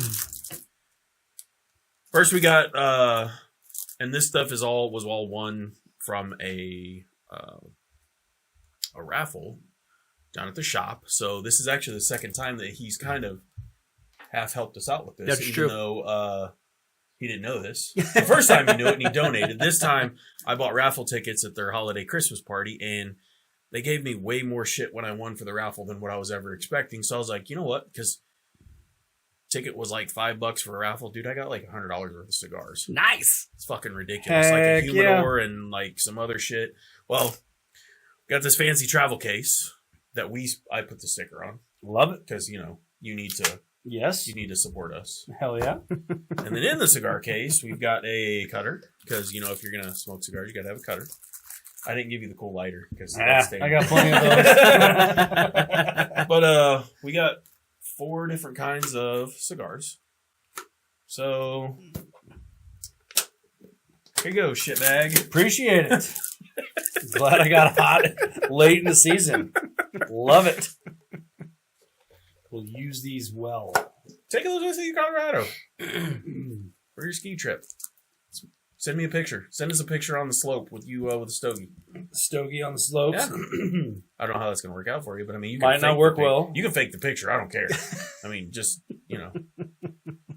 first we got, and this stuff was all won from a raffle down at the shop. So this is actually the second time that he's kind of half helped us out with this. That's even true. though he didn't know this. The first time he knew it and he donated. This time I bought raffle tickets at their holiday Christmas party, and they gave me way more shit when I won for the raffle than what I was ever expecting. So I was like, you know what? Because ticket was like $5 for a raffle. Dude, I got like $100 worth of cigars. Nice. It's fucking ridiculous. Like a Heck humidor and like some other shit. Well, got this fancy travel case that I put the sticker on Love it. because, you need to Yes. you need to support us. Hell yeah. And then in the cigar case, we've got a cutter because if you're gonna smoke cigars, you gotta have a cutter. I didn't give you the cool lighter because I got plenty of those. But we got 4 different kinds of cigars. So here you go, shitbag. Appreciate it. Glad I got hot late in the season. Love it. We'll use these well. Take a look at Colorado for your ski trip. Send me a picture. Send us a picture on the slope with you with a stogie. Stogie on the slopes. Yeah. I don't know how that's going to work out for you, but I mean, you might not work well. You can fake the picture. I don't care. I mean, just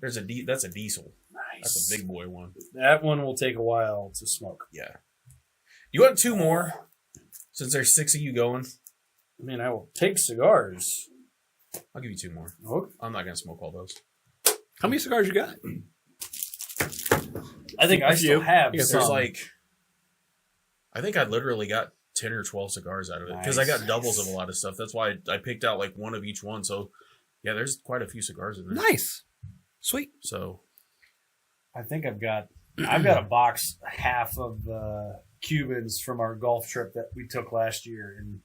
that's a diesel. Nice. That's a big boy one. That one will take a while to smoke. Yeah. You want 2 more? Since there's 6 of you going, I mean, I will take cigars. I'll give you 2 more. Okay. I'm not going to smoke all those. How many cigars you got? I think I still have There's some. I think I literally got 10 or 12 cigars out of it because I got doubles of a lot of stuff. That's why I picked out like one of each one. So yeah, there's quite a few cigars in there. Nice. Sweet. So I think I've got a box half of Cubans from our golf trip that we took last year, and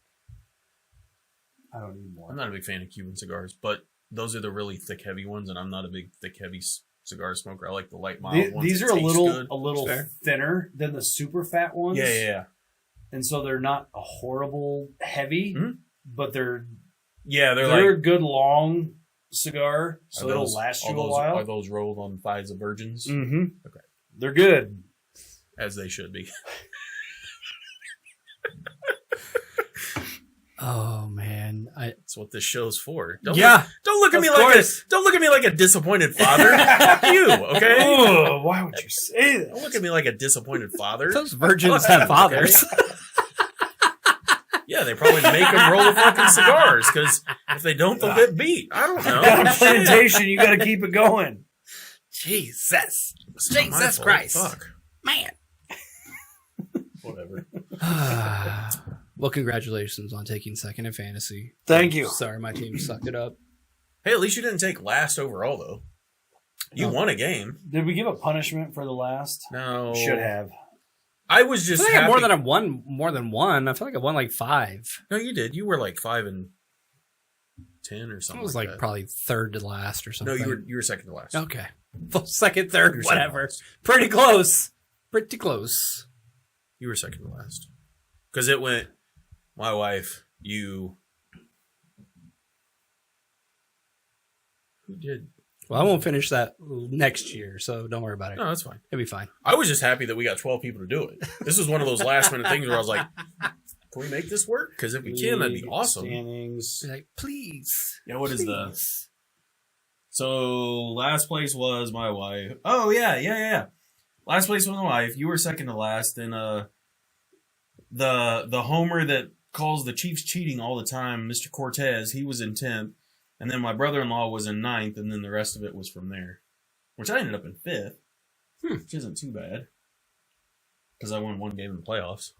I don't need more. I'm not a big fan of Cuban cigars, but those are the really thick, heavy ones, and I'm not a big, thick, heavy cigar smoker. I like the light, mild ones. These are It a tastes little good. thinner than the super fat ones. Yeah. And so they're not a horrible heavy, but they're like a good long cigar, so it'll last you a while. Are those rolled on thighs of virgins? Mm-hmm. Okay. They're good. As they should be. Oh man, That's what this show's for. Don't look at me like a disappointed father. Fuck you, okay? Oh, why would you say that? Don't look at me like a disappointed father. those virgins have fathers. Yeah, they probably make them roll the fucking cigars because if they don't, they'll get beat. I don't know. Got a plantation, you got to keep it going. Jesus, It's not my Jesus fault. Christ, Fuck. man. Whatever. Well, congratulations on taking second in fantasy. Thank you. Sorry, my team sucked it up. Hey, at least you didn't take last overall, though. You won a game. Did we give a punishment for the last? No. Should have. I was just I feel like happy. I won more than one. I feel like I won like 5. No, you did. You were like 5 and 10 or I something. was like like that. probably third to last or something. No, you were second to last. Okay. Well, second, third, You were second to whatever. last. Pretty close. Pretty close. You were second to last. Because it went my wife, you. Who did? Well, I won't finish that next year, so don't worry about it. No, that's fine. It'll be fine. I was just happy that we got 12 people to do it. This was one of those last minute things where I was like, can we make this work? Because if we can, that'd be awesome. Standings. Be like, please. Yeah, what is the... please. So, last place was my wife. Oh, yeah. Last place was my wife. You were second to last. And the homer that calls the Chiefs cheating all the time, Mr. Cortez, he was in 10th. And then my brother-in-law was in 9th, and then the rest of it was from there. Which I ended up in 5th. Which isn't too bad. Because I won one game in the playoffs.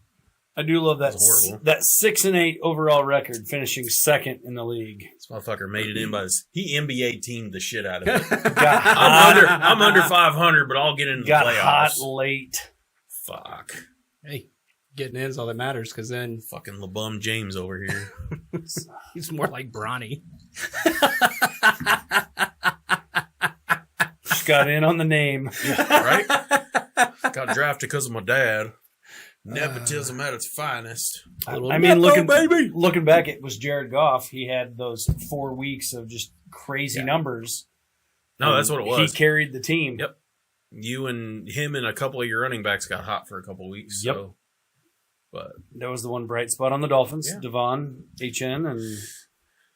I do love that. That was horrible. That 6-8 overall record, finishing second in the league. This motherfucker made it in by his... He NBA teamed the shit out of it. Got hot, I'm under 500, but I'll get into the got playoffs. hot late. Fuck. Hey, getting in is all that matters because then Fucking LeBum James over here. he's more like Bronny. Just got in on the name. Right? Got drafted because of my dad. Nepotism at its finest. I mean, looking back, it was Jared Goff. He had those 4 weeks of just crazy numbers. No, that's what it was. He carried the team. Yep. You and him and a couple of your running backs got hot for a couple of weeks. Yep. So, but That was the one bright spot on the Dolphins. Yeah. Devon, HN, and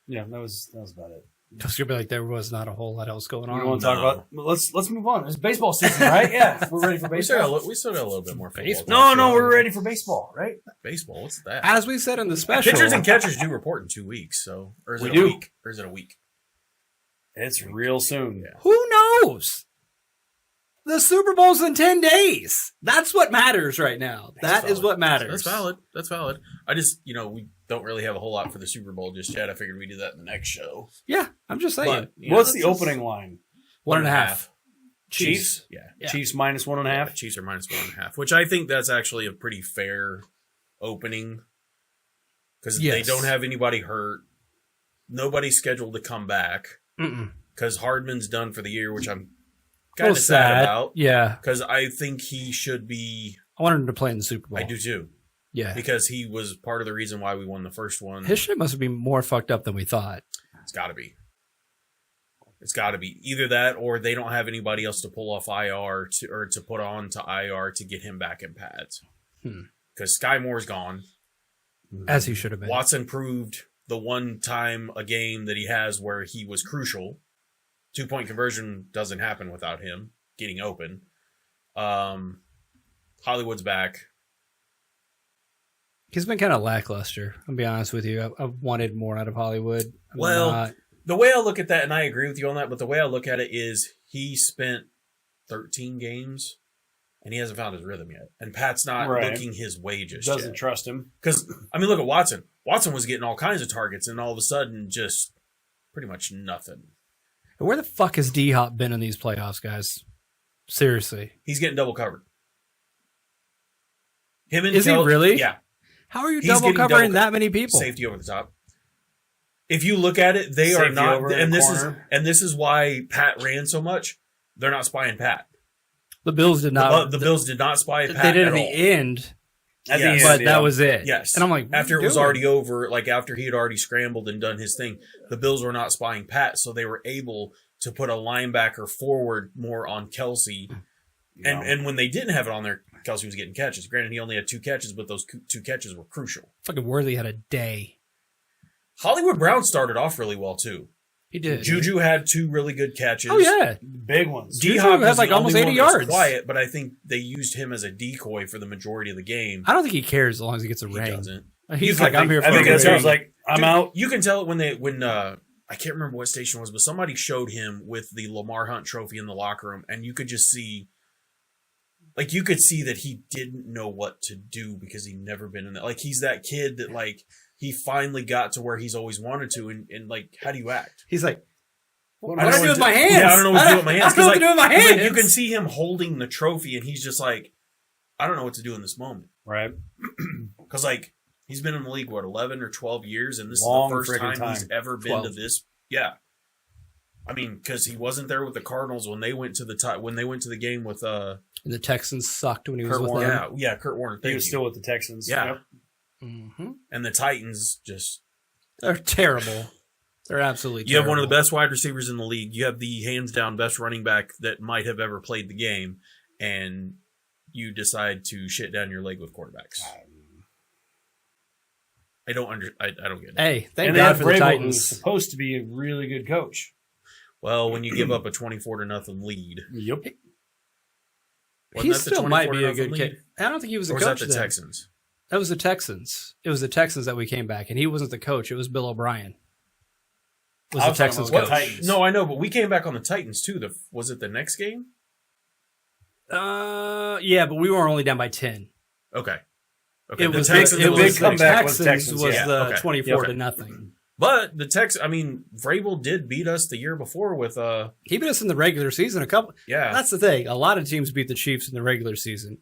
yeah, that was about it. I was gonna be like, there was not a whole lot else going You on. want to talk about? Let's move on. It's baseball season, right? Yeah, we're ready for we still, baseball. we still got a little bit more football. Baseball. No, we're ready for baseball, right? Baseball, what's that? As we said in the special, Pitchers and catchers do report in 2 weeks, so or is We it do. a week? Or is it a week? It's real soon. Yeah. who knows? The Super Bowl's in 10 days. That's what matters right now. That is what matters. That's valid. I just, don't really have a whole lot for the Super Bowl just yet. I figured we'd do that in the next show. Yeah, I'm just saying. But, you know, What's the opening line? 1.5. Chiefs? Yeah. Chiefs minus 1.5? Chiefs are minus 1.5, which I think that's actually a pretty fair opening because they don't have anybody hurt. Nobody's scheduled to come back because Hardman's done for the year, which I'm kind of sad about. Yeah. Because I think he should be. I wanted him to play in the Super Bowl. I do too. Yeah. Because he was part of the reason why we won the first one. His shit must have been more fucked up than we thought. It's got to be. It's got to be either that or they don't have anybody else to pull off IR to put on to IR to get him back in pads. Because Sky Moore's gone. As he should have been. Watson proved the one time a game that he has where he was crucial. 2-point conversion doesn't happen without him getting open. Hollywood's back. He's been kind of lackluster, I'll be honest with you. I've wanted more out of Hollywood. The way I look at that, and I agree with you on that, but the way I look at it is he spent 13 games and he hasn't found his rhythm yet. And Pat's not looking his way just yet. Doesn't trust him. Because, I mean, look at Watson. Watson was getting all kinds of targets and all of a sudden just pretty much nothing. Where the fuck has D-Hop been in these playoffs, guys? Seriously. He's getting double covered. Is he really? Yeah. How are you double covering that many people? Safety over the top. If you look at it, they are not, and this is why Pat ran so much. They're not spying Pat. The Bills did not. The Bills did not spy Pat. They did at the end. But that was it. Yes. And I'm like, after it was already over, like after he had already scrambled and done his thing, the Bills were not spying Pat, so they were able to put a linebacker forward more on Kelsey. And when they didn't have it on there, Kelsey was getting catches. Granted, he only had 2 catches, but those 2 catches were crucial. Fucking Worthy had a day. Hollywood Brown started off really well, too. He did. Juju had 2 really good catches. Oh, yeah. Big ones. D-Hop had like almost 80 yards. Quiet, but I think they used him as a decoy for the majority of the game. I don't think he cares as long as he gets a ring. He doesn't. He's like, I'm here for a ring. I was like, I'm out. You can tell it when I can't remember what station it was, but somebody showed him with the Lamar Hunt trophy in the locker room, and you could just see, like, you could see that he didn't know what to do because he'd never been in that. Like, he's that kid that, like, he finally got to where he's always wanted to, and like, how do you act? He's like, what do I do with my hands? Yeah, I don't know what to do with my hands. I don't know what to do with my hands. Like, you can see him holding the trophy, and he's just like, I don't know what to do in this moment. Right. Because, like, he's been in the league, 11 or 12 years, and this is Long the first time time he's ever been 12. to this. Yeah. I mean, because he wasn't there with the Cardinals when they went to the game with And the Texans sucked when he was Kurt with Warner. them. Yeah, Kurt Warner. He was still with the Texans. Yeah. Yep. Mm-hmm. And the Titans just. They're terrible. They're absolutely terrible. You have one of the best wide receivers in the league. You have the hands down best running back that might have ever played the game, and you decide to shit down your leg with quarterbacks. I don't get it. Hey, thank And God for the Vrabel, Titans. who's supposed to be a really good coach. Well, when you give up a 24-0 lead, Yep. wasn't He that the still might be a 24-0 good lead? kid. I don't think he was a Or was coach that the then. Texans? That was the Texans. It was the Texans that we came back, and he wasn't the coach. It was Bill O'Brien. Was I the was talking Texans about coach? Titans. No, I know, but we came back on the Titans too. Was it the next game? Yeah, but we were only down by 10. Okay. It was big the comeback was Texans Texans, was yeah. the Okay. 24 Okay. to nothing. But the Vrabel did beat us the year before with He beat us in the regular season a couple. yeah. That's the thing. A lot of teams beat the Chiefs in the regular season.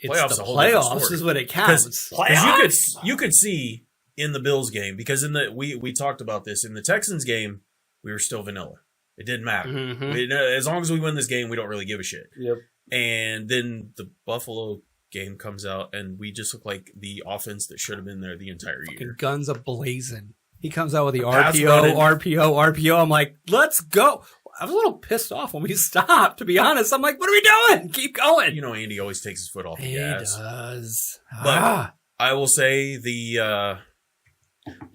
It's Playoffs the a whole different playoffs story. is what it counts. Because you could see in the Bills game, because we talked about this in the Texans game, we were still vanilla. It didn't matter. Mhm. As long as we win this game, we don't really give a shit. Yep. And then the Buffalo game comes out, and we just look like the offense that should have been there the entire year. Guns a-blazing. He comes out with the Pass RPO, running. RPO. I'm like, let's go. I was a little pissed off when we stopped, to be honest. I'm like, what are we doing? Keep going. You know, Andy always takes his foot off the He gas. does. But I will say we'll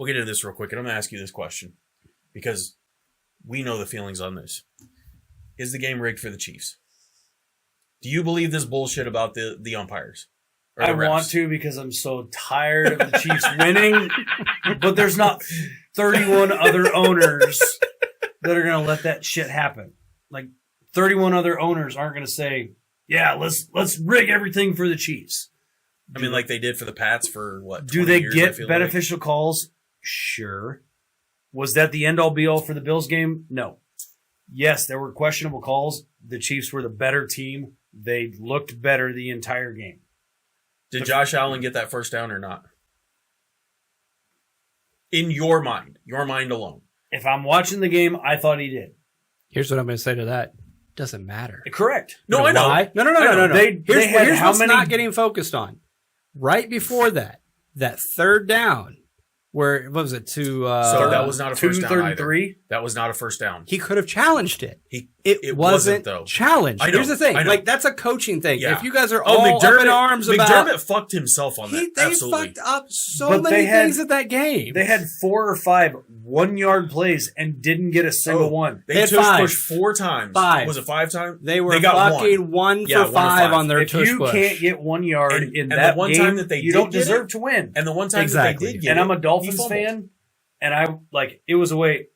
get into this real quick, and I'm going to ask you this question because we know the feelings on this. Is the game rigged for the Chiefs? Do you believe this bullshit about the umpires? Or the I refs? want to because I'm so tired of the Chiefs winning, but there's not 31 other owners that are going to let that shit happen. Like 31 other owners aren't going to say, "Yeah, let's rig everything for the Chiefs." I mean, like they did for the Pats for what? Do 20 they years, get beneficial calls? Sure. Was that the end-all be-all for the Bills game? No. Yes, there were questionable calls. The Chiefs were the better team. They looked better the entire game. Did Josh Allen get that first down or not? In your mind alone. If I'm watching the game, I thought he did. Here's what I'm going to say to that. Doesn't matter. Correct. No, You I know. why? No. Here's what's not getting focused on. Right before that third down, where what was it to? So that was not a first down either. 2-3. That was not a first down. He could have challenged it. It wasn't though. Challenged. I know, Here's the thing. I know. Like that's a coaching thing. Yeah. If you guys are all up in arms about, McDermott fucked himself on that. they Absolutely. fucked up so But many they had- things at that game. They had 4 or 5 1-yard plays and didn't get a single one. They They had tush 5. pushed 4 times. 5. Was it 5 times? They were got fucking 1 Yeah, for 1 or 5 5. on their If tush you push. can't get 1 yard And in the that one game, time that they you did don't get deserve it- to win. And the one time Exactly. that they did get And I'm a he Dolphins fumbled. fan, and I like it was a way.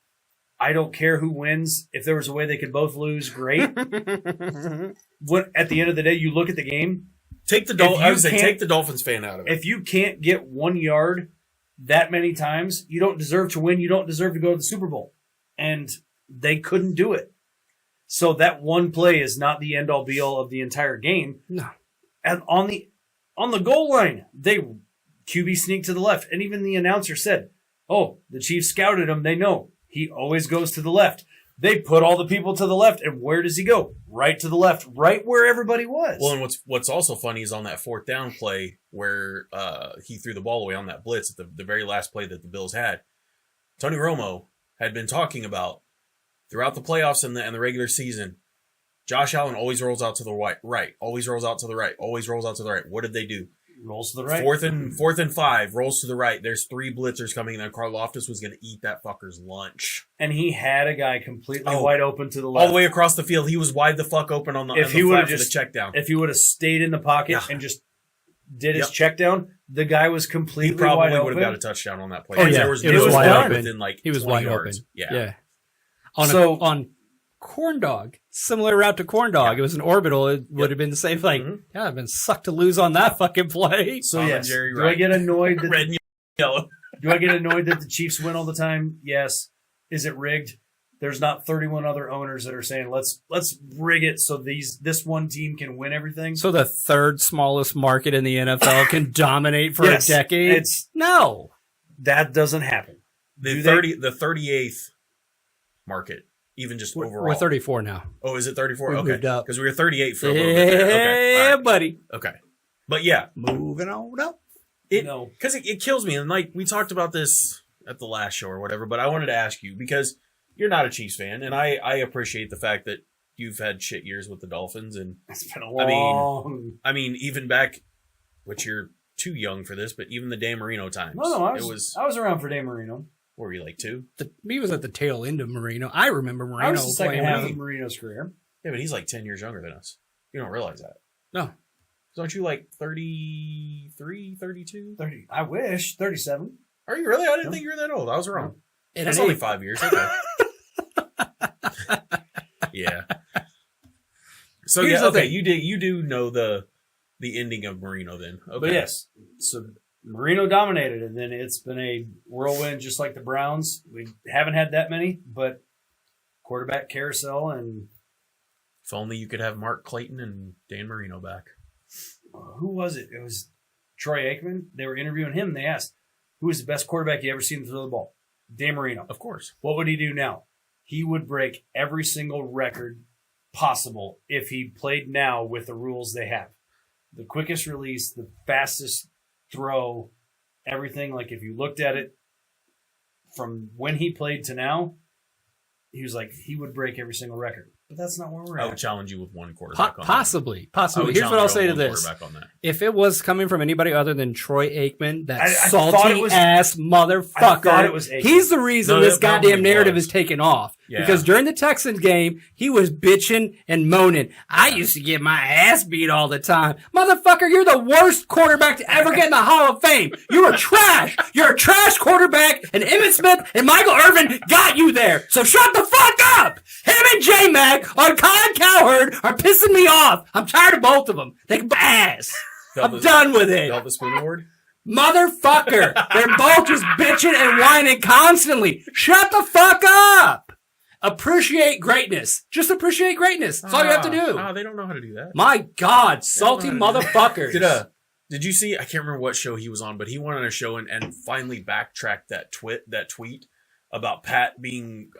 I don't care who wins. If there was a way they could both lose, great. When at the end of the day, you look at the game. Take the take the Dolphins fan out of it. If you can't get 1 yard that many times, you don't deserve to win. You don't deserve to go to the Super Bowl. And they couldn't do it. So that one play is not the end all be all of the entire game. No. And on the goal line, they QB sneaked to the left, and even the announcer said, "Oh, the Chiefs scouted him. They know he always goes to the left." They put all the people to the left, and where does he go? Right to the left, right where everybody was. Well, and what's also funny is on that 4th down play where he threw the ball away on that blitz at the very last play that the Bills had. Tony Romo had been talking about throughout the playoffs and the regular season. Josh Allen always rolls out to the right, always rolls out to the right, always rolls out to the right. What did they do? Rolls to the right. Fourth and 5, rolls to the right. There's 3 blitzers coming in. Karl Loftus was going to eat that fucker's lunch. And he had a guy completely wide open to the left. All the way across the field. He was wide the fuck open on the, If on he the would flat have for just the check down. If he would have stayed in the pocket Yeah. and just did his Yep. check down, the guy was He completely wide probably open. would have got a touchdown on that play. Oh, yeah. There was It no was one wide open. within like He was 20 wide yards. open. Yeah. On Corn Dog, similar route to Corn Dog. Yeah. It was an orbital. It would have been the same. Like, yeah, I've been sucked to lose on that fucking play. So Tom and yes, Jerry do I Wright. get annoyed that Red and yellow. do I get annoyed that the Chiefs win all the time? Yes. Is it rigged? There's not 31 other owners that are saying let's rig it so this one team can win everything. So the third smallest market in the NFL can dominate for Yes, a decade? No. That doesn't happen. The Do they- 38th market, even just overall. We're 34 now. Oh, is it 34? We Okay. moved up. Because we were 38 for a little bit there. Okay. Yeah, All right. buddy. Okay. But yeah, Moving on up. No. because it kills me. And like we talked about this at the last show or whatever, but I wanted to ask you because you're not a Chiefs fan, and I appreciate the fact that you've had shit years with the Dolphins. And It's been a long. I mean, even back, which you're too young for this, but even the Dan Marino times. No, I it was was, around for Dan Marino. what were you like 2? He was at the tail end of Marino. I remember I Marino was the second playing half with of him. Marino's career. Yeah, but he's like 10 years younger than us. You don't realize that. No. Aren't you like 33, 32? 30. I wish 37. Are you really? I didn't No. think you were that old. I was wrong. And That's it only ain't- 5 years. Okay. Yeah. So Here's yeah, the okay. thing. You do know the ending of Marino then. Okay. But yes, so Marino dominated, and then it's been a whirlwind, just like the Browns. We haven't had that many, but quarterback carousel, and If only you could have Mark Clayton and Dan Marino back. who was it? It was Troy Aikman. They were interviewing him, and they asked, who is the best quarterback you ever seen throw the ball? Dan Marino. Of course. What would he do now? He would break every single record possible if he played now with the rules they have. The quickest release, the fastest throw, everything. Like if you looked at it from when he played to now, he was like, he would break every single record. But that's not where we're I at. would challenge you with one quarterback on Possibly. that. I would Here's what challenge I'll you say to on one this. quarterback on that. If it was coming from anybody other than Troy Aikman, that I thought salty it was- ass motherfucker, I thought it was Aikman. he's the reason No, this that probably goddamn narrative was. is taken off. Yeah. Because during the Texans game, he was bitching and moaning. I used to get my ass beat all the time. Motherfucker, you're the worst quarterback to ever get in the Hall of Fame. You're a trash. You're a trash quarterback, and Emmitt Smith and Michael Irvin got you there. So shut the fuck up. Him and J-Mac on Colin Cowherd are pissing me off. I'm tired of both of them. They can ass. I'm done with it. Velvet Spoon Award? Motherfucker. They're both just bitching and whining constantly. Shut the fuck up. Appreciate greatness. Just appreciate greatness. That's all you have to do. They don't know how to do that. My God, salty motherfuckers. Did you see? I can't remember what show he was on, but he went on a show and finally backtracked that tweet about Pat being.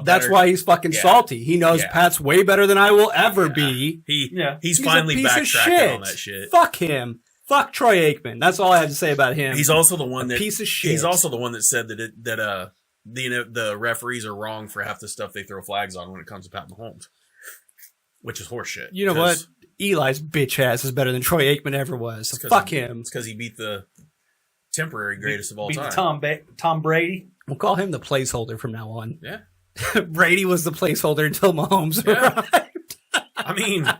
That's why he's fucking salty. He knows Pat's way better than I will ever be. He's finally backtracking on that shit. Fuck him. Fuck Troy Aikman. That's all I have to say about him. He's also the one piece of shit. He's also the one that said that the referees are wrong for half the stuff they throw flags on when it comes to Pat Mahomes, which is horseshit. You know what? Eli's bitch ass is better than Troy Aikman ever was. So fuck him. It's because he beat the temporary greatest of all time. Tom Brady. We'll call him the placeholder from now on. Yeah. Brady was the placeholder until Mahomes arrived. I mean,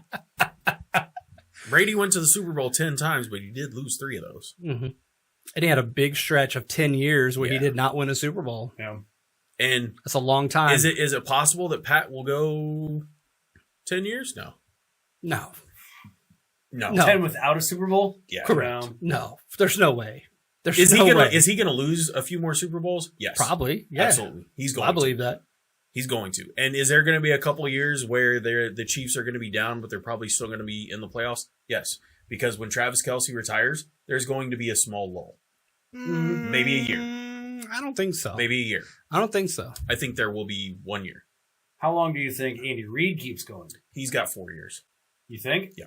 Brady went to the Super Bowl 10 times, but he did lose 3 of those. Mm-hmm. And he had a big stretch of 10 years where he did not win a Super Bowl. Yeah. And that's a long time. Is it possible that Pat will go 10 years? No. 10 without a Super Bowl? Yeah. Correct. No. There's no way. Is he going to lose a few more Super Bowls? Yes. Probably. Yeah. Absolutely. He's going I believe that. He's going to. And is there going to be a couple of years where the Chiefs are going to be down, but they're probably still going to be in the playoffs? Yes. Because when Travis Kelce retires, there's going to be a small lull. Maybe a year. I don't think so. Maybe a year. I don't think so. I think there will be 1 year. How long do you think Andy Reid keeps going? He's got 4 years. You think? Yeah.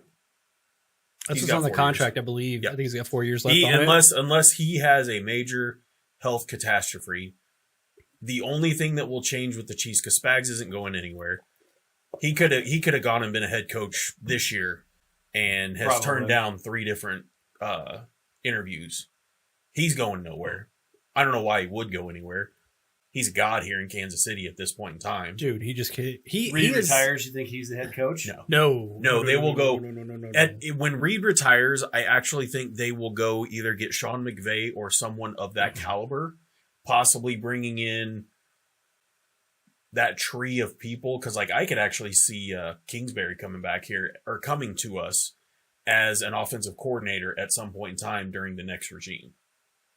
That's what's on the contract, I believe. Yeah. I think he's got 4 years left on unless he has a major health catastrophe. The only thing that will change with the Chiefs, because Spags isn't going anywhere, he could have gone and been a head coach this year and has turned down 3 different interviews. He's going nowhere. I don't know why he would go anywhere. He's a god here in Kansas City at this point in time. Dude, he just can't. Reid retires, you think he's the head coach? No, they will go. When Reid retires, I actually think they will go either get Sean McVay or someone of that caliber, possibly bringing in that tree of people. Because I could actually see Kingsbury coming back here or coming to us as an offensive coordinator at some point in time during the next regime.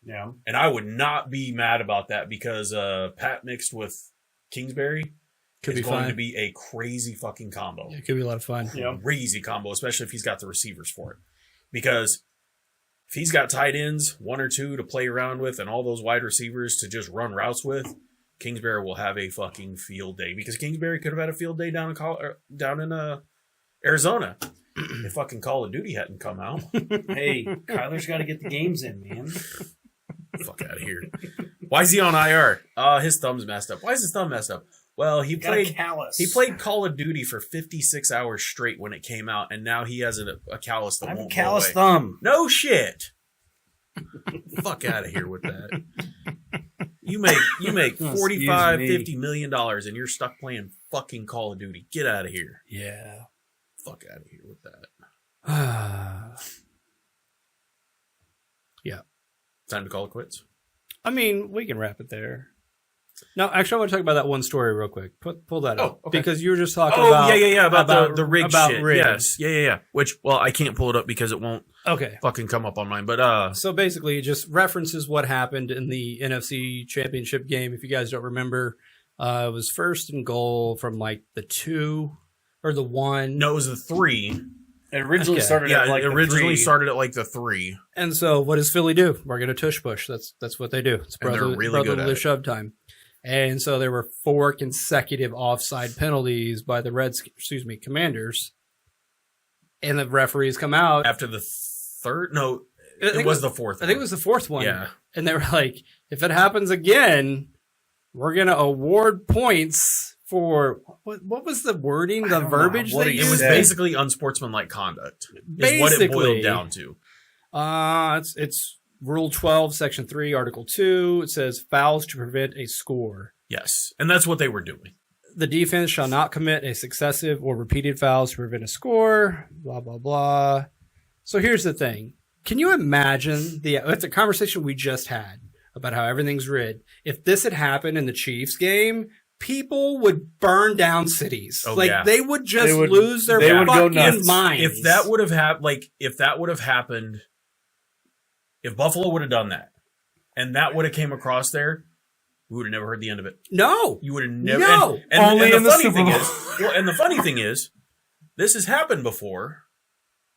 Yeah. And I would not be mad about that because Pat mixed with Kingsbury is going to be a crazy fucking combo. It could be a lot of fun. Yeah. Crazy combo, especially if he's got the receivers for it. Because if he's got tight ends, 1 or 2 to play around with, and all those wide receivers to just run routes with, Kingsbury will have a fucking field day. Because Kingsbury could have had a field day down in Arizona. If fucking Call of Duty hadn't come out. Hey, Kyler's got to get the games in, man. Fuck out of here. Why is he on IR? His thumb's messed up. Why is his thumb messed up? Well, he played Call of Duty for 56 hours straight when it came out, and now he has a callus that won't go away. Callous thumb. No shit. Fuck out of here with that. You make $45-50 million and you're stuck playing fucking Call of Duty. Get out of here. Yeah. Fuck out of here with that. Yeah. Time to call it quits. I mean, we can wrap it there. No, actually, I want to talk about that one story real quick. Pull that up. Okay. Because you were just talking about the rig shit. Rig. Yes. Yeah. Which, I can't pull it up because it won't fucking come up on mine. But so basically, it just references what happened in the NFC Championship game. If you guys don't remember, it was 1st and goal from the 2 or the 1. No, it was the 3. It originally started at the 3. And so what does Philly do? We're going to tush push. That's what they do. It's brotherly shove time. And so there were 4 consecutive offside penalties by the Commanders. And the referees come out after the 3rd. No, it was the 4th. I think it was the 4th one. Yeah. And they were like, if it happens again, we're going to award points for what was the wording, the verbiage they used? It was basically unsportsmanlike conduct. Is what it boiled down to. It's Rule 12, Section 3, Article 2. It says fouls to prevent a score. Yes, and that's what they were doing. The defense shall not commit a successive or repeated fouls to prevent a score. Blah blah blah. So here's the thing: can you imagine the conversation we just had about how everything's rigged? If this had happened in the Chiefs game, people would burn down cities. Oh, like yeah. they would just They would- lose their they would go fucking nuts. minds. If that would have happened, if Buffalo would have done that, and that would have came across there, we would have never heard the end of it. no, You would have never. No. Only in the funny Super thing Bowl. is, well, and the funny thing is, this has happened before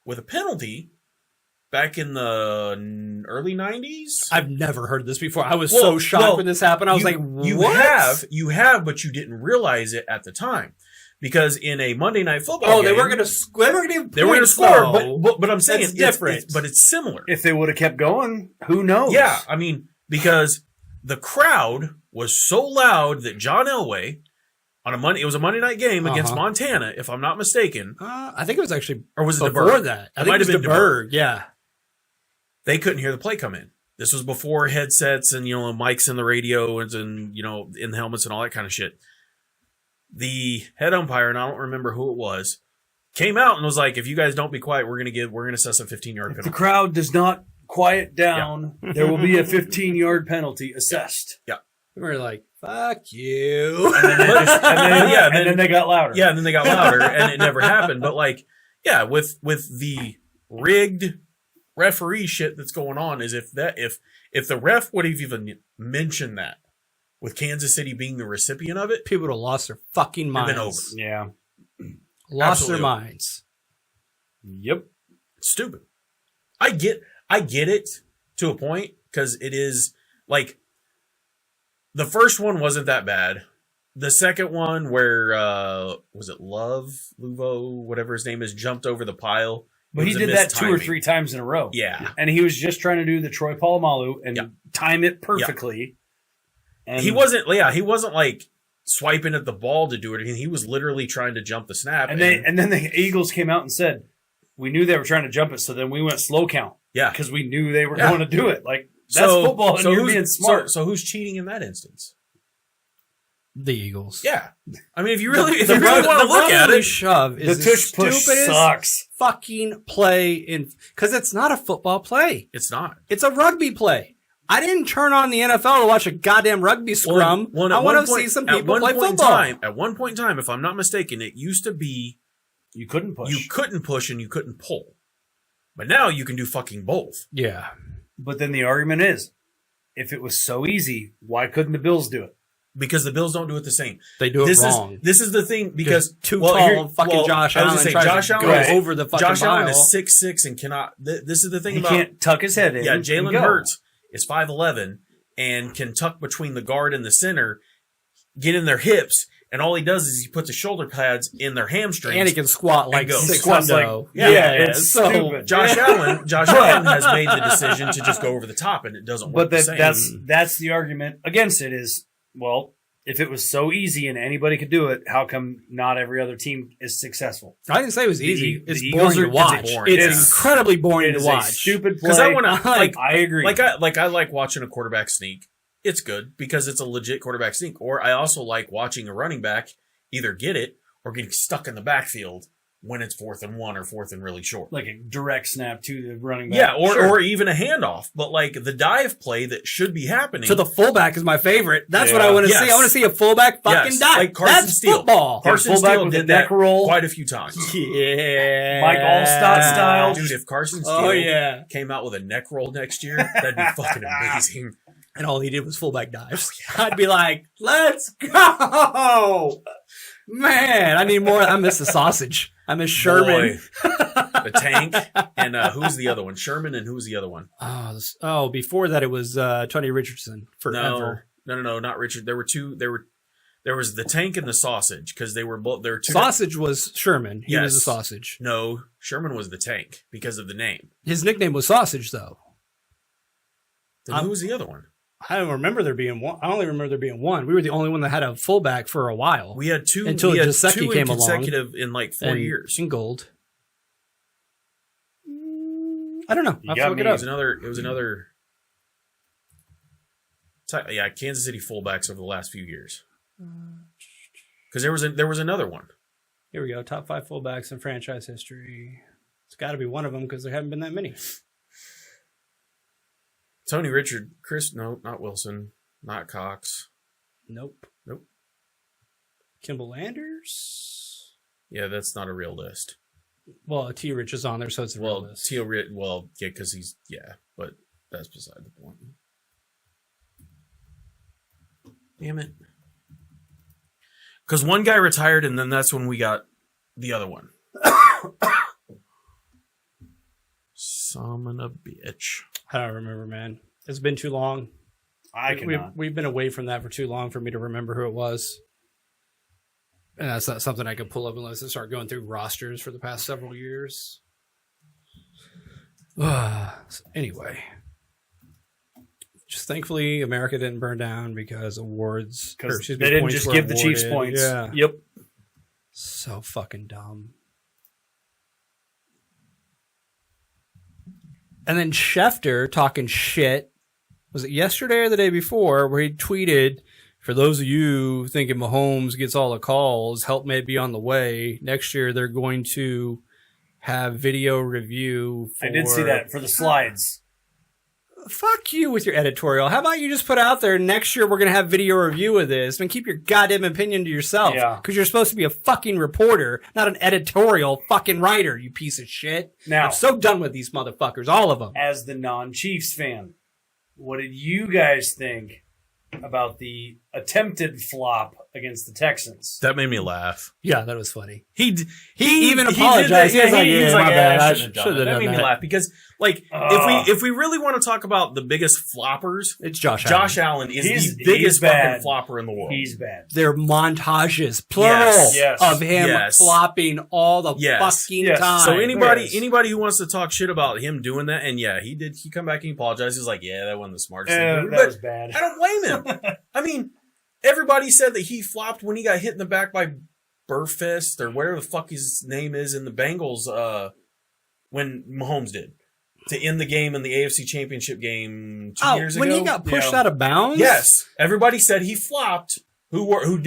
with a penalty back in the early 90s. I've never heard this before. I was Well, so shocked well, when this happened. I was like, you what? have, but you didn't realize it at the time because in a Monday Night Football Oh, game, they were going to score, but I'm saying That's it's different. but it's similar. If they would have kept going, who knows? Yeah, I mean, because the crowd was so loud that John Elway on it was a Monday night game against Uh-huh. Montana, if I'm not mistaken, I think it was actually or was it before DeBerg? that. I It think might it was have been DeBerg. Yeah. They couldn't hear the play come in. This was before headsets and mics in the radio and in the helmets and all that kind of shit. The head umpire, and I don't remember who it was, came out and was like, "If you guys don't be quiet, we're gonna assess a 15-yard If the penalty." crowd does not quiet down, there will be a 15-yard penalty assessed. We were like, fuck you. And then they got louder. Yeah, and then they got louder, and it never happened. But with the rigged referee shit that's going on, is if the ref would have even mentioned that, with Kansas City being the recipient of it, People would have lost their fucking It'd minds. been over. Yeah. Lost Absolutely. their minds. Yep. it's stupid. I get it to a point because it is like the first one wasn't that bad. The second one where was it Luvo, whatever his name is, jumped over the pile. But It he was a did that 2 or mistiming. 3 times in a row. Yeah. And he was just trying to do the Troy Polamalu and Yeah. time it perfectly. And He wasn't like swiping at the ball to do it. He was literally trying to jump the snap. And then the Eagles came out and said, we knew they were trying to jump it, so then we went slow count yeah. because we knew they were Yeah. going to do it. Like, that's football, and you're who's- being smart. So who's cheating in that instance? The Eagles. Yeah. I mean, if you really want to the look at brotherly it, shove the is the tush push stupidest sucks. fucking play because it's not a football play. it's not. It's a rugby play. I didn't turn on the NFL to watch a goddamn rugby scrum. I want to see some people play football. At one point in time, if I'm not mistaken, it used to be You couldn't push. you couldn't push and you couldn't pull. But now you can do fucking both. Yeah. But then the argument is, if it was so easy, why couldn't the Bills do it? Because the Bills don't do it the same. They do it wrong. This is the thing because Too tall fucking Josh I was Allen gonna say, tries Josh to Allen go is- over the fucking Josh Allen mile. is 6'6" and cannot. This is the thing He about can't tuck his head in. Jalen and go. Hurts is 5'11" and can tuck between the guard and the center, get in their hips, and all he does is he puts his shoulder pads in their hamstrings. And he can squat like go. six Squats like- hundo. Yeah, it's stupid. Josh Allen has made the decision to just go over the top, and it doesn't work But the same. that's the argument against it is, well, if it was so easy and anybody could do it, how come not every other team is successful? I didn't say it was easy. The It's Eagles boring to are- watch. it's boring. It's It's- incredibly boring It to is a watch. stupid play. Because I want to like I agree. I like watching a quarterback sneak. It's good because it's a legit quarterback sneak. Or I also like watching a running back either get it or getting stuck in the backfield when it's 4th and 1 or 4th and really short. like a direct snap to the running back. Yeah, Sure. or even a handoff. But like the dive play that should be happening. So the fullback is my favorite. That's what Yeah. I want to Yes. see. I want to see a fullback fucking Yes, dive. like Carson That's Steele. football. Carson fullback Steele with a did that neck roll. quite a few times. Yeah. Mike Allstott style. Dude, if Carson Steele Oh, yeah. came out with a neck roll next year, that'd be fucking amazing. And all he did was fullback dives. I'd be like, let's go. Man, I need more. I miss the sausage. I miss Sherman. Boy, the tank, and who's the other one? Sherman, and who's the other one? Oh, before that it was Tony Richardson forever. No, not Richard. There were two. There was the tank and the sausage because they were both. There were two. Sausage was Sherman. He was Yes. a sausage. No, Sherman was the tank because of the name. His nickname was Sausage, though. Then who was the other one? I don't remember there being one. I only remember there being one. We were the only one that had a fullback for a while. We had two. Until we had Gesicki two came in along. consecutive in like 4 years. In gold. I don't know. You I'll have got to look me. it It up. was another. Yeah, Kansas City fullbacks over the last few years. Because there was another one. Here we go. Top 5 fullbacks in franchise history. It's got to be one of them because there haven't been that many. Tony Richard, no, not Wilson, not Cox. Nope. Kimball Landers. Yeah, that's not a real list. Well, T. Rich is on there, so it's a real Well, list. Teal Rit. Well, yeah, because he's but that's beside the point. Damn it. Because one guy retired, and then that's when we got the other one. Summon a bitch. I don't remember, man. It's been too long. I cannot. We've been away from that for too long for me to remember who it was. And that's not something I could pull up unless I start going through rosters for the past several years. Anyway. Just thankfully, America didn't burn down because awards... Because they didn't just give the Chiefs points. Yeah. Yep. So fucking dumb. And then Schefter talking shit. Was it yesterday or the day before where he tweeted, for those of you thinking Mahomes gets all the calls, help may be on the way. Next year they're going to have video review for... I did see that for the slides. Fuck you with your editorial. How about you just put out there, next year we're going to have video review of this, and keep your goddamn opinion to yourself. Yeah. Because you're supposed to be a fucking reporter, not an editorial fucking writer, you piece of shit. Now, I'm so done with these motherfuckers, all of them. as the non-Chiefs fan, what did you guys think about the attempted flop against the Texans? That made me laugh. Yeah, that was funny. He even did apologized. that. Yeah, He was like, he was yeah, like, my yeah, bad. I I shouldn't have should've done that. That done made me that. laugh because, like, if we really want to talk about the biggest floppers, It's Josh Josh Allen. Allen is He's the biggest bad. fucking flopper in the world. He's bad. Their montages, plural, Yes. of him Yes. flopping all the Yes. fucking Yes. time. So anybody Yes. who wants to talk shit about him doing that, and yeah, he come back and he apologized. He's like, yeah, that wasn't the smartest thing. to do. That But was bad. I don't blame him. I mean, everybody said that he flopped when he got hit in the back by Burfist or whatever the fuck his name is in the Bengals when Mahomes did to end the game in the AFC Championship game 2 years when ago. he got pushed Yeah. out of bounds? Yes, everybody said he flopped. Who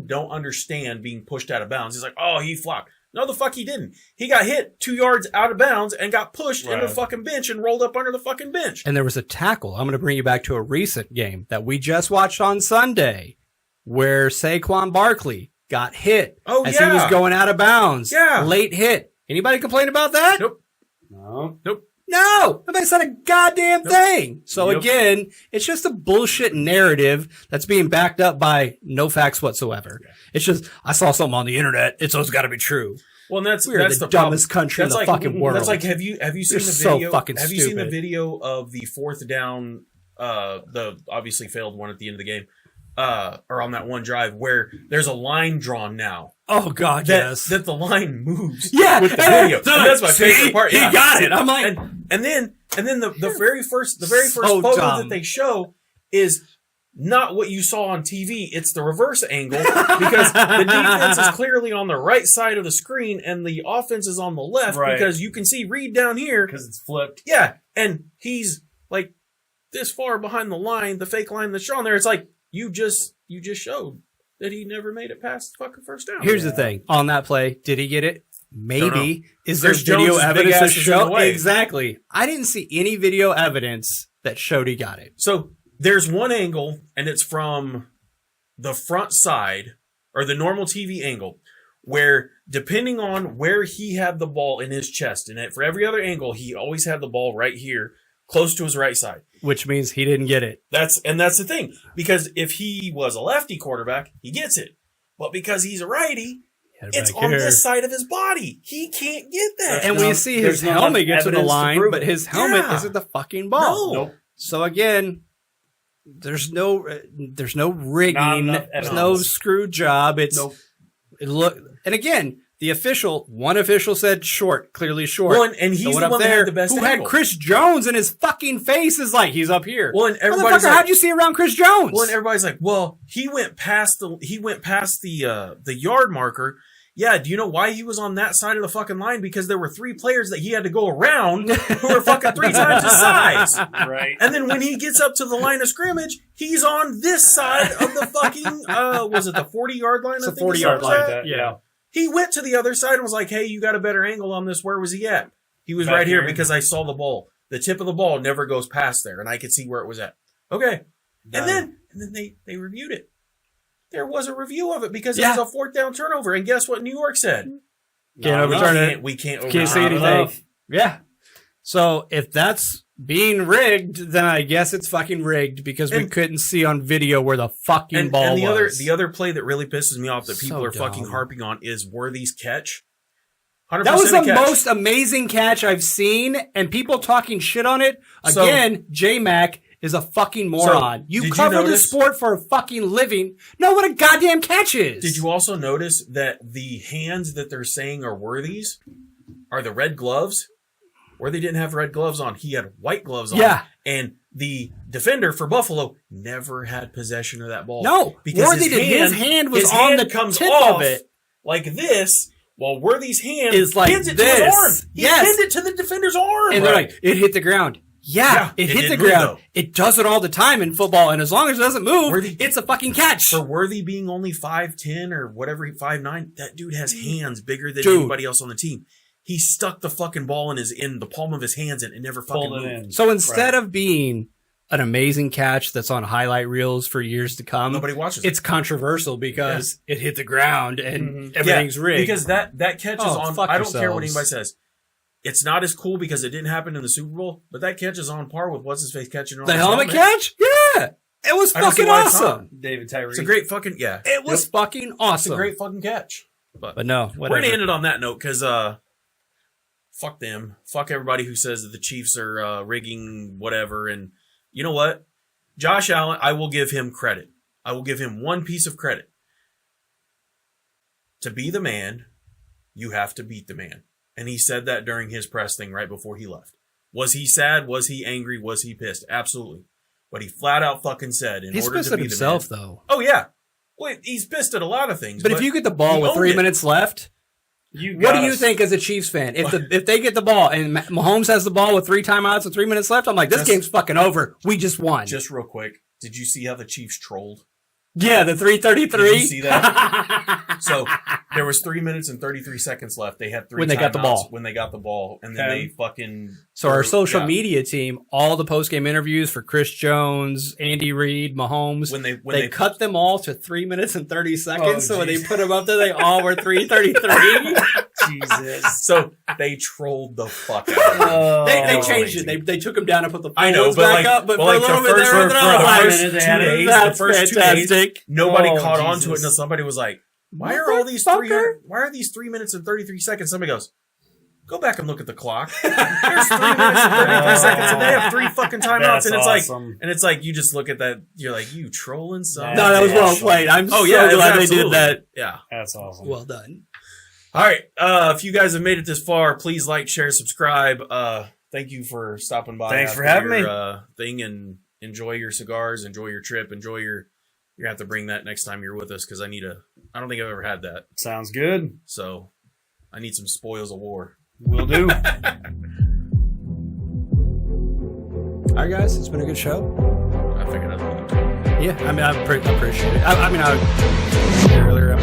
don't understand being pushed out of bounds? He's like, oh, he flopped. No, the fuck he didn't. He got hit 2 yards out of bounds and got pushed into the fucking bench and rolled up under the fucking bench. And there was a tackle. I'm going to bring you back to a recent game that we just watched on Sunday where Saquon Barkley got hit as he was going out of bounds. Yeah. Late hit. Anybody complain about that? Nope. No. No. Nobody said a goddamn thing. So Yep. again, it's just a bullshit narrative that's being backed up by no facts whatsoever. Yeah. It's just, I saw something on the internet. It's got to be true. Well, and that's We're that's the problem. dumbest country in the fucking world. That's like, have you seen You're the so video? fucking Have you seen the stupid. video of the fourth down, the obviously failed one at the end of the game, or on that one drive where there's a line drawn now? Oh God, yes. That the line moves. Yeah, with the video. And that's my favorite part. He Yeah. got it. I'm like, and then the very first So photo dumb. that they show is not what you saw on TV. It's the reverse angle because the defense is clearly on the right side of the screen and the offense is on the left because you can see Reed down here Because it's flipped. Yeah, and he's like this far behind the line, the fake line that's shown there. It's like you just showed that he never made it past the fucking first down. here's the thing. On that play, did he get it? Maybe. Is there Chris video Jones' big evidence to ass is in the show? way. Exactly. I didn't see any video evidence that showed he got it. So there's one angle, and it's from the front side, or the normal TV angle, where depending on where he had the ball in his chest, and for every other angle, he always had the ball right here, close to his right side. Which means he didn't get it. That's the thing. Because if he was a lefty quarterback, he gets it. But because he's a righty, it's on this side of his body. He can't get that. And we see his helmet get to the line, but his helmet isn't the fucking ball. No. So again, there's no rigging. There's no screw job. It's and again, one official said short, clearly short. Well, and he's the one that had the best who angle. had Chris Jones in his fucking face is like, he's up here. Well, and everybody's like, how'd you see around Chris Jones? Well, and everybody's like, well, he went past the yard marker. Yeah, do you know why he was on that side of the fucking line? Because there were 3 players that he had to go around who were fucking 3 times his size. Right. And then when he gets up to the line of scrimmage, he's on this side of the fucking, was it the 40-yard line? It's a 40-yard line. Yeah. He went to the other side and was like, hey, you got a better angle on this. Where was he at? He was Back right here here. because I saw the ball. The tip of the ball never goes past there, and I could see where it was at. Okay. And then they reviewed it. There was a review of it because it was a 4th down turnover. And guess what New York said? Can't overturn it. We can't overturn Can't say it. anything. Yeah. So if that's being rigged, then I guess it's fucking rigged because we couldn't see on video where the fucking ball was. The other play that really pisses me off that people So are fucking dumb. harping on is Worthy's catch. 100% That was the catch. most amazing catch I've seen, and people talking shit on it. Again, J-Mac is a fucking moron. did You you cover the notice- sport for a fucking living. Know what a goddamn catch is. Did you also notice that the hands that they're saying are Worthy's are the red gloves? Worthy didn't have red gloves on. He had white gloves on. Yeah. And the defender for Buffalo never had possession of that ball. No. Worthy did. His hand was on the tip of it. Like this, while Worthy's hand Is like pins it to this. his arm. He Yes. pinned it to the defender's arm. And they're like, it hit the ground. Yeah, it hit the didn't move, ground. though. It does it all the time in football, and as long as it doesn't move, it's a fucking catch. For Worthy being only 5'10" or whatever, 5'9", that dude has hands bigger than Dude. anybody else on the team. He stuck the fucking ball in the palm of his hands and it never fucking Pulled it moved. in. So instead of being an amazing catch that's on highlight reels for years to come, Nobody watches it's controversial because it hit the ground and everything's rigged. Because that catch is on. fuck I don't care what yourselves. anybody says. It's not as cool because it didn't happen in the Super Bowl, but that catch is on par with what's his face catching it on the his helmet helmet. catch? Yeah. It was I don't see fucking why it's not. awesome. David Tyree. It's a great fucking It was fucking awesome. It's a great fucking catch. But no, We're whatever. gonna end it on that note because fuck them, fuck everybody who says that the Chiefs are rigging whatever. And you know what, Josh Allen, I will give him credit. I will give him one piece of credit. To be the man, you have to beat the man. And he said that during his press thing right before he left. Was he sad? Was he angry? Was he pissed? Absolutely. But he flat out fucking said in He's order pissed to at be himself, the man. though. Oh, yeah. Well, he's pissed at a lot of things. But if you get the ball he with owned 3 it. minutes left, what do you think as a Chiefs fan? If they get the ball and Mahomes has the ball with 3 timeouts and 3 minutes left, I'm like, this game's fucking over. We just won. Just real quick, did you see how the Chiefs trolled? Yeah, the 3:33. Did you see that? So there was 3 minutes and 33 seconds left. They had 3 When they got the timeouts ball. When they got the ball, and then they fucking. So our social yeah. media team, all the post-game interviews for Chris Jones, Andy Reid, Mahomes, When they cut them all to 3 minutes and 30 seconds. Oh, so when they geez. put them up there, they all were 3:33. Jesus. So they trolled the fuck out of them. They was changed amazing. it. They took them down and put the I know, ones but back like, up. But well, for like a little the bit first, there, for then I was the like, first 2 days, the that's first 2 days, fantastic. nobody Oh, caught on to it Jesus. until somebody was like, "Why are all these 3? Motherfucker. Why are these 3 minutes and 33 seconds?" Somebody goes, "Go back and look at the clock. There's 3 minutes and 33 seconds, and they have 3 fucking timeouts." That's And it's awesome. like you just look at that, you're like, "You trolling son?" No, that was well Awesome. played. I'm Oh so yeah, it was glad they did absolutely. that. Yeah. That's awesome. Well done. All right. If you guys have made it this far, please like, share, subscribe. Thank you for stopping by. Thanks for after having your, thing, and enjoy your cigars, enjoy your trip, enjoy your. You're gonna have to bring that next time you're with us because I don't think I've ever had that. Sounds good. So I need some spoils of war. Will do. All right, guys, it's been a good show. I figured I'd. Yeah, I mean, I appreciate it. I mean, I earlier.